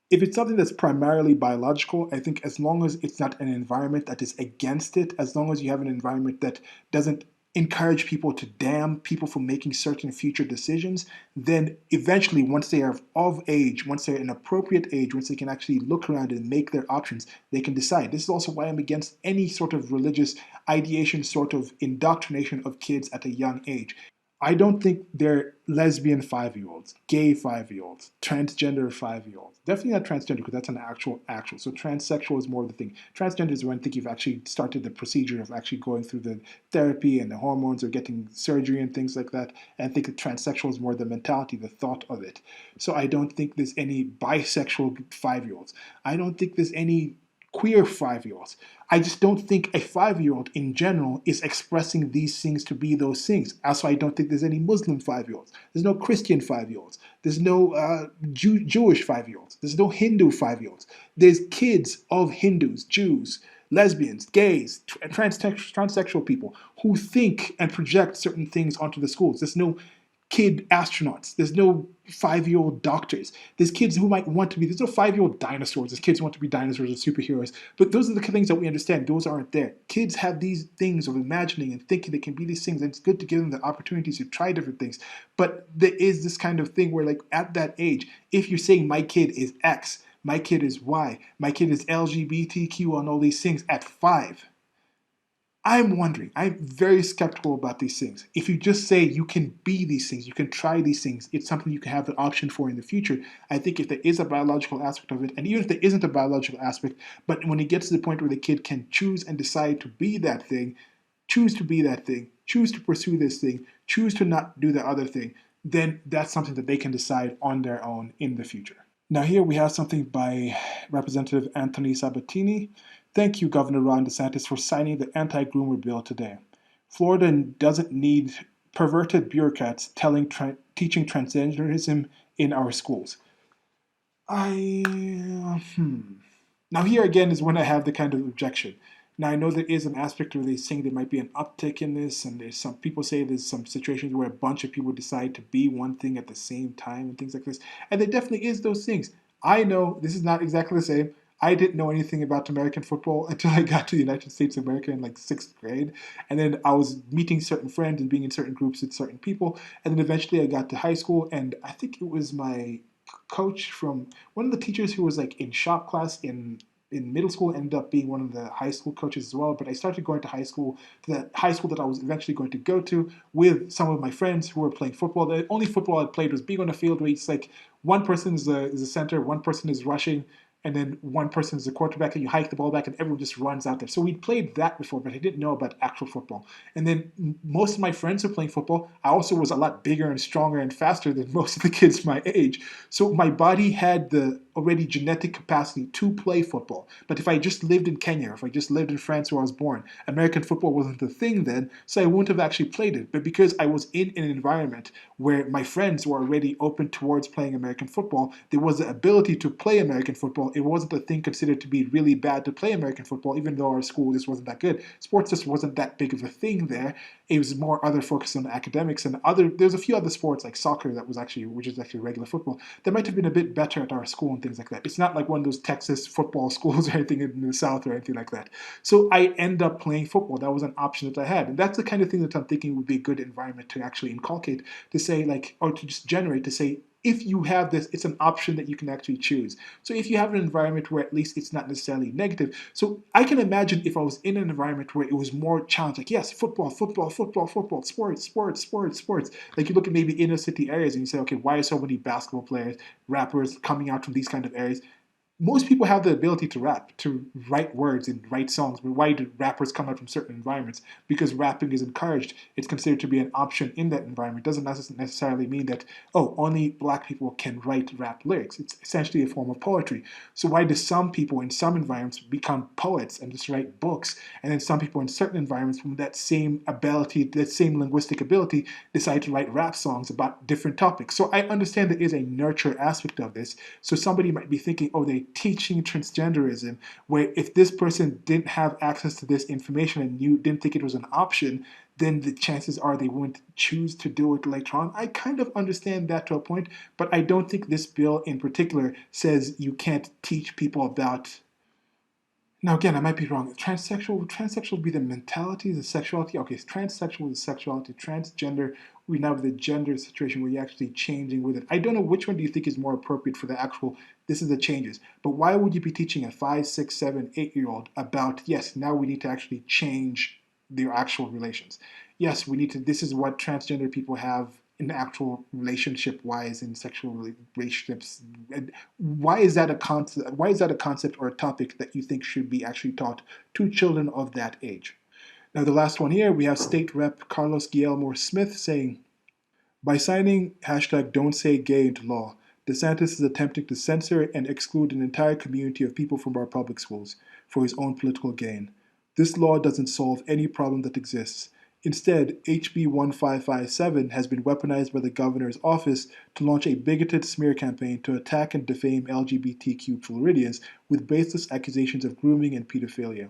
If it's something that's primarily biological, I think as long as it's not an environment that is against it, as long as you have an environment that doesn't encourage people to damn people for making certain future decisions, then eventually, once they are of age, once they're an appropriate age, once they can actually look around and make their options, they can decide. This is also why I'm against any sort of religious ideation, sort of indoctrination of kids at a young age. I don't think they're lesbian 5 year olds, gay 5 year olds, transgender 5 year olds. Definitely not transgender because that's an actual. So transsexual is more of the thing. Transgender is when I think you've actually started the procedure of actually going through the therapy and the hormones or getting surgery and things like that. And I think that transsexual is more the mentality, the thought of it. So I don't think there's any bisexual 5 year olds. I don't think there's any queer 5 year olds. I just don't think a 5 year old in general is expressing these things to be those things. Also, I don't think there's any Muslim 5 year olds. There's no Christian 5 year olds. There's no Jewish 5 year olds. There's no Hindu 5 year olds. There's kids of Hindus, Jews, lesbians, gays, transsexual people who think and project certain things onto the schools. There's no kid astronauts. There's no 5 year old doctors. There's kids who might want to be, there's no 5 year old dinosaurs. There's kids who want to be dinosaurs or superheroes. But those are the things that we understand. Those aren't there. Kids have these things of imagining and thinking they can be these things. And it's good to give them the opportunities to try different things. But there is this kind of thing where, like, at that age, if you're saying my kid is X, my kid is Y, my kid is LGBTQ on all these things at 5, I'm wondering, I'm very skeptical about these things. If you just say you can be these things, you can try these things, it's something you can have an option for in the future. I think if there is a biological aspect of it, and even if there isn't a biological aspect, but when it gets to the point where the kid can choose and decide to be that thing, choose to be that thing, choose to pursue this thing, choose to not do the other thing, then that's something that they can decide on their own in the future. Now, here we have something by Representative Anthony Sabatini. Thank you, Governor Ron DeSantis, for signing the anti-groomer bill today. Florida doesn't need perverted bureaucrats teaching transgenderism in our schools. Now, here again is when I have the kind of objection. Now, I know there is an aspect where they're saying there might be an uptick in this, and there's some people say there's some situations where a bunch of people decide to be one thing at the same time and things like this. And there definitely is those things. I know this is not exactly the same. I didn't know anything about American football until I got to the United States of America in like 6th grade. And then I was meeting certain friends and being in certain groups with certain people. And then eventually I got to high school, and I think it was my coach from one of the teachers who was like in shop class in middle school ended up being one of the high school coaches as well. But I started going to that high school that I was eventually going to go to with some of my friends who were playing football. The only football I played was being on a field where it's like one person is a center, one person is rushing, and then one person is the quarterback, and you hike the ball back, and everyone just runs out there. So we'd played that before, but I didn't know about actual football. And then most of my friends were playing football. I also was a lot bigger and stronger and faster than most of the kids my age. So my body had the already genetic capacity to play football. But if I just lived in Kenya, or if I just lived in France where I was born, American football wasn't the thing then, so I wouldn't have actually played it. But because I was in an environment where my friends were already open towards playing American football, there was the ability to play American football. It wasn't a thing considered to be really bad to play American football, even though our school just wasn't that good. Sports just wasn't that big of a thing there. It was more other focus on academics, and there's a few other sports like soccer which is actually regular football, that might have been a bit better at our school and things like that. It's not like one of those Texas football schools or anything in the South or anything like that. So I end up playing football. That was an option that I had. And that's the kind of thing that I'm thinking would be a good environment to actually inculcate, to say like, or to just generate, to say, if you have this, it's an option that you can actually choose. So if you have an environment where at least it's not necessarily negative. So I can imagine if I was in an environment where it was more challenging, like, yes, football, sports. Like you look at maybe inner city areas and you say, okay, why are so many basketball players, rappers coming out from these kind of areas? Most people have the ability to rap, to write words and write songs. But why do rappers come out from certain environments? Because rapping is encouraged. It's considered to be an option in that environment. It doesn't necessarily mean that, oh, only black people can write rap lyrics. It's essentially a form of poetry. So why do some people in some environments become poets and just write books? And then some people in certain environments from that same ability, that same linguistic ability, decide to write rap songs about different topics. So I understand there is a nurture aspect of this. So somebody might be thinking, oh, they're teaching transgenderism, where if this person didn't have access to this information and you didn't think it was an option, then the chances are they wouldn't choose to do it later on. I kind of understand that to a point, but I don't think this bill in particular says you can't teach people about. Now, again, I might be wrong. Transsexual would be the mentality, the sexuality. Okay, transsexual is sexuality. Transgender, we now have the gender situation where you're actually changing with it. I don't know which one do you think is more appropriate for the actual, this is the changes. But why would you be teaching a 5, 6, 7, 8 year old about, yes, now we need to actually change their actual relations? Yes, we need to, this is what transgender people have in actual relationship wise in sexual relationships. And why is that a concept? Why is that a concept or a topic that you think should be actually taught to children of that age? Now, the last one here, we have State Rep Carlos Guillermo Smith saying, by signing hashtag Don't Say Gay into law, DeSantis is attempting to censor and exclude an entire community of people from our public schools for his own political gain. This law doesn't solve any problem that exists. Instead, HB 1557 has been weaponized by the governor's office to launch a bigoted smear campaign to attack and defame LGBTQ Floridians with baseless accusations of grooming and pedophilia.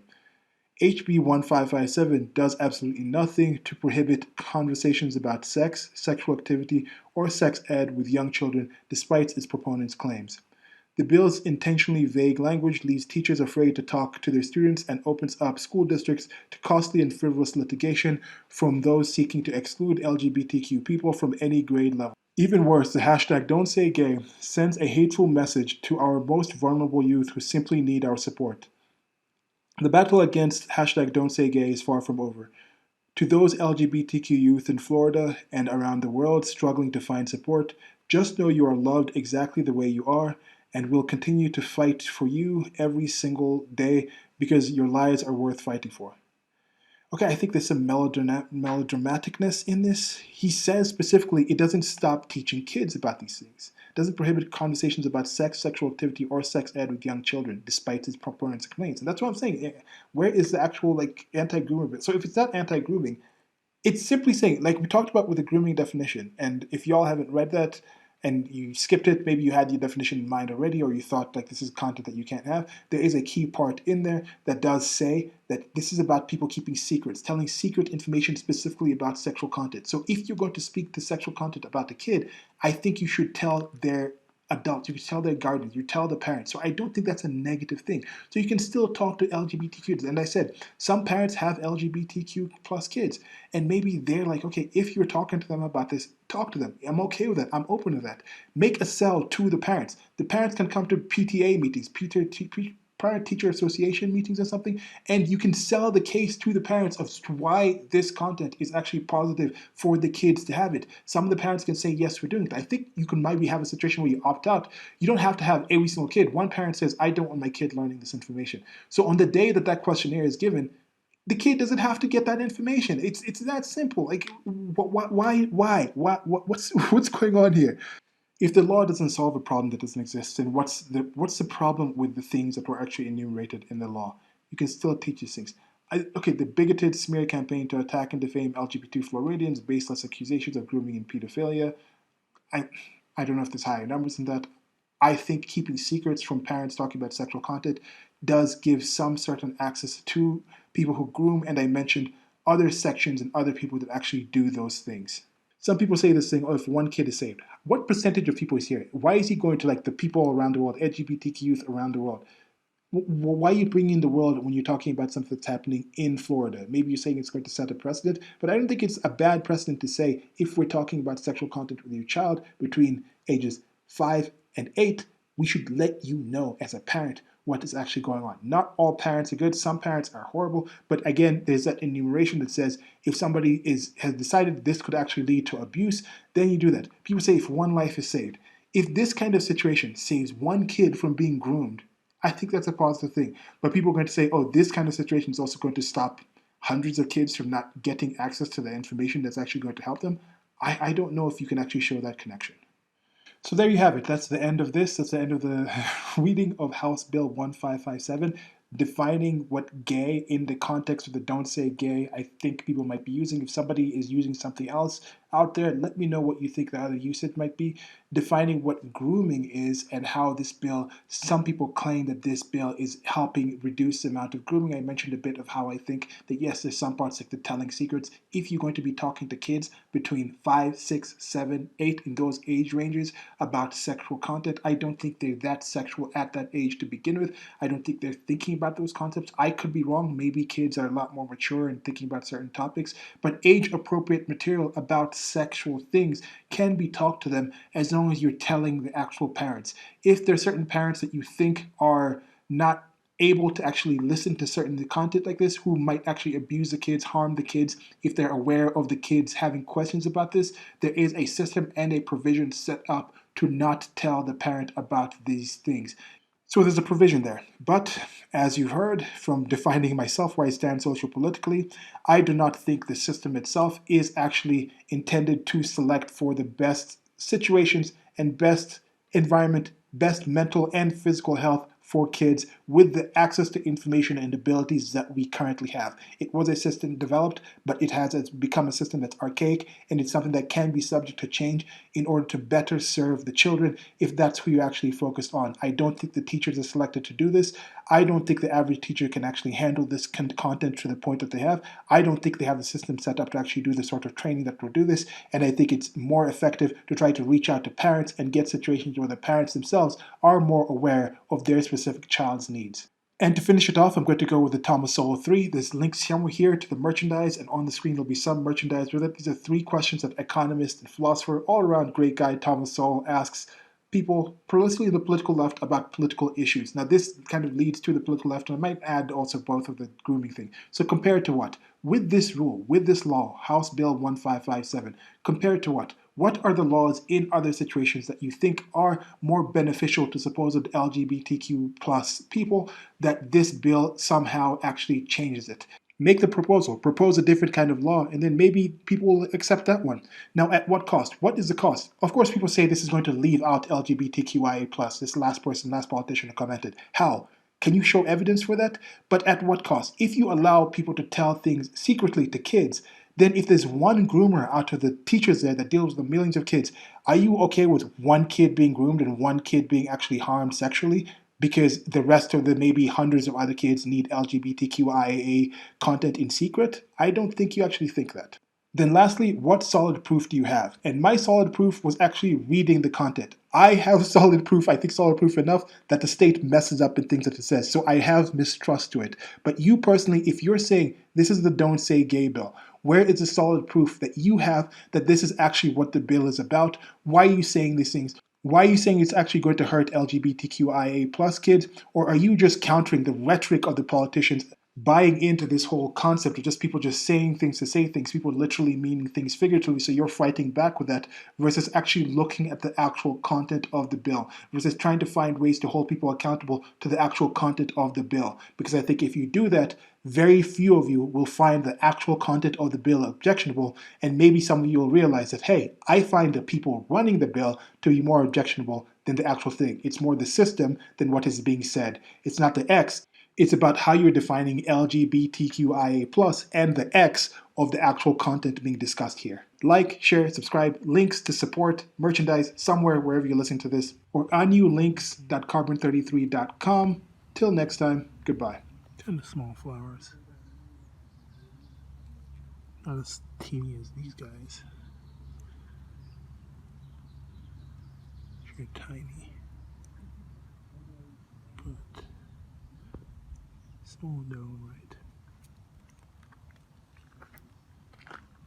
HB 1557 does absolutely nothing to prohibit conversations about sex, sexual activity, or sex ed with young children, despite its proponents' claims. The bill's intentionally vague language leaves teachers afraid to talk to their students and opens up school districts to costly and frivolous litigation from those seeking to exclude LGBTQ people from any grade level. Even worse, the hashtag Don't Say Gay sends a hateful message to our most vulnerable youth who simply need our support. The battle against hashtag Don't Say Gay is far from over. To those LGBTQ youth in Florida and around the world struggling to find support, just know you are loved exactly the way you are, and we'll continue to fight for you every single day because your lives are worth fighting for. Okay, I think there's some melodramaticness in this. He says specifically it doesn't stop teaching kids about these things. It doesn't prohibit conversations about sex, sexual activity, or sex ed with young children, despite its proponents' claims. And that's what I'm saying. Where is the actual anti-groomer bit? So if it's not anti-grooming, it's simply saying, like we talked about with the grooming definition, and if y'all haven't read that and you skipped it, maybe you had your definition in mind already, or you thought like this is content that you can't have. There is a key part in there that does say that this is about people keeping secrets, telling secret information specifically about sexual content. So if you're going to speak to sexual content about the kid, I think you should tell their adults, you tell their guardians, you tell the parents. So I don't think that's a negative thing. So you can still talk to LGBTQ kids. And I said, some parents have LGBTQ plus kids. And maybe they're like, okay, if you're talking to them about this, talk to them. I'm okay with that. I'm open to that. Make a cell to the parents. The parents can come to PTA meetings, Parent Teacher Association meetings or something, and you can sell the case to the parents of why this content is actually positive for the kids to have it. Some of the parents can say, yes, we're doing it. I think you can maybe have a situation where you opt out. You don't have to have every single kid. One parent says, I don't want my kid learning this information. So on the day that that questionnaire is given, the kid doesn't have to get that information. It's that simple. Like, what's going on here? If the law doesn't solve a problem that doesn't exist, then what's the problem with the things that were actually enumerated in the law? You can still teach these things. Okay, the bigoted smear campaign to attack and defame LGBT Floridians, baseless accusations of grooming and pedophilia. I, I don't know if there's higher numbers than that. I think keeping secrets from parents talking about sexual content does give some certain access to people who groom, and I mentioned other sections and other people that actually do those things. Some people say this thing, oh, if one kid is saved, what percentage of people is here? Why is he going to like the people around the world, LGBTQ youth around the world? Why are you bringing in the world when you're talking about something that's happening in Florida? Maybe you're saying it's going to set a precedent, but I don't think it's a bad precedent to say if we're talking about sexual content with your child between ages 5 and 8, we should let you know as a parent what is actually going on. Not all parents are good. Some parents are horrible. But again, there's that enumeration that says if somebody has decided this could actually lead to abuse, then you do that. People say if one life is saved. If this kind of situation saves one kid from being groomed, I think that's a positive thing. But people are going to say, oh, this kind of situation is also going to stop hundreds of kids from not getting access to the information that's actually going to help them. I don't know if you can actually show that connection. So there you have it. That's the end of this. That's the end of the reading of House Bill 1557, defining what gay in the context of the don't say gay I think people might be using. If somebody is using something else out there, let me know what you think the other usage might be. Defining what grooming is and how this bill, some people claim that this bill is helping reduce the amount of grooming. I mentioned a bit of how I think that yes, there's some parts like the telling secrets. If you're going to be talking to kids between 5, 6, 7, 8 in those age ranges about sexual content, I don't think they're that sexual at that age to begin with. I don't think they're thinking about those concepts. I could be wrong. Maybe kids are a lot more mature in thinking about certain topics, but age appropriate material about sexual things can be talked to them as long as you're telling the actual parents. If there's certain parents that you think are not able to actually listen to certain content like this, who might actually abuse the kids, harm the kids, if they're aware of the kids having questions about this, there is a system and a provision set up to not tell the parent about these things. So there's a provision there. But as you heard from defining myself where I stand social politically, I do not think the system itself is actually intended to select for the best situations and best environment, best mental and physical health for kids with the access to information and abilities that we currently have. It was a system developed, but it has become a system that's archaic, and it's something that can be subject to change in order to better serve the children if that's who you actually focused on. I don't think the teachers are selected to do this. I don't think the average teacher can actually handle this content to the point that they have. I don't think they have the system set up to actually do the sort of training that will do this, and I think it's more effective to try to reach out to parents and get situations where the parents themselves are more aware of their specific child's needs. And to finish it off, I'm going to go with the Thomas Sowell 3. There's links somewhere here to the merchandise, and on the screen there'll be some merchandise with it. These are 3 questions that economist and philosopher, all around great guy Thomas Sowell asks people, particularly the political left, about political issues. Now this kind of leads to the political left, and I might add also both of the grooming thing. So compared to what? With this rule, with this law, House Bill 1557, compared to what? What are the laws in other situations that you think are more beneficial to supposed LGBTQ plus people that this bill somehow actually changes it? Make the proposal, propose a different kind of law, and then maybe people will accept that one. Now, at what cost? What is the cost? Of course, people say this is going to leave out LGBTQIA plus. This last politician who commented. How? Can you show evidence for that? But at what cost? If you allow people to tell things secretly to kids, then if there's one groomer out of the teachers there that deals with the millions of kids, are you okay with one kid being groomed and one kid being actually harmed sexually? Because the rest of the maybe hundreds of other kids need LGBTQIA content in secret? I don't think you actually think that. Then lastly, what solid proof do you have? And my solid proof was actually reading the content. I have solid proof, I think solid proof enough that the state messes up in things that it says. So I have mistrust to it. But you personally, if you're saying this is the don't say gay bill, where is the solid proof that you have that this is actually what the bill is about? Why are you saying these things? Why are you saying it's actually going to hurt LGBTQIA plus kids? Or are you just countering the rhetoric of the politicians, buying into this whole concept of just people just saying things to say things, people literally meaning things figuratively, so you're fighting back with that versus actually looking at the actual content of the bill, versus trying to find ways to hold people accountable to the actual content of the bill? Because I think if you do that, very few of you will find the actual content of the bill objectionable, and maybe some of you will realize that, hey, I find the people running the bill to be more objectionable than the actual thing. It's more the system than what is being said. It's not the X, it's about how you're defining LGBTQIA plus and the X of the actual content being discussed here. Like, share, subscribe, links to support, merchandise, somewhere wherever you listen to this, or anulinks.carbon33.com. Till next time, goodbye. And the small flowers. Not as teeny as these guys. You're tiny. But small down right.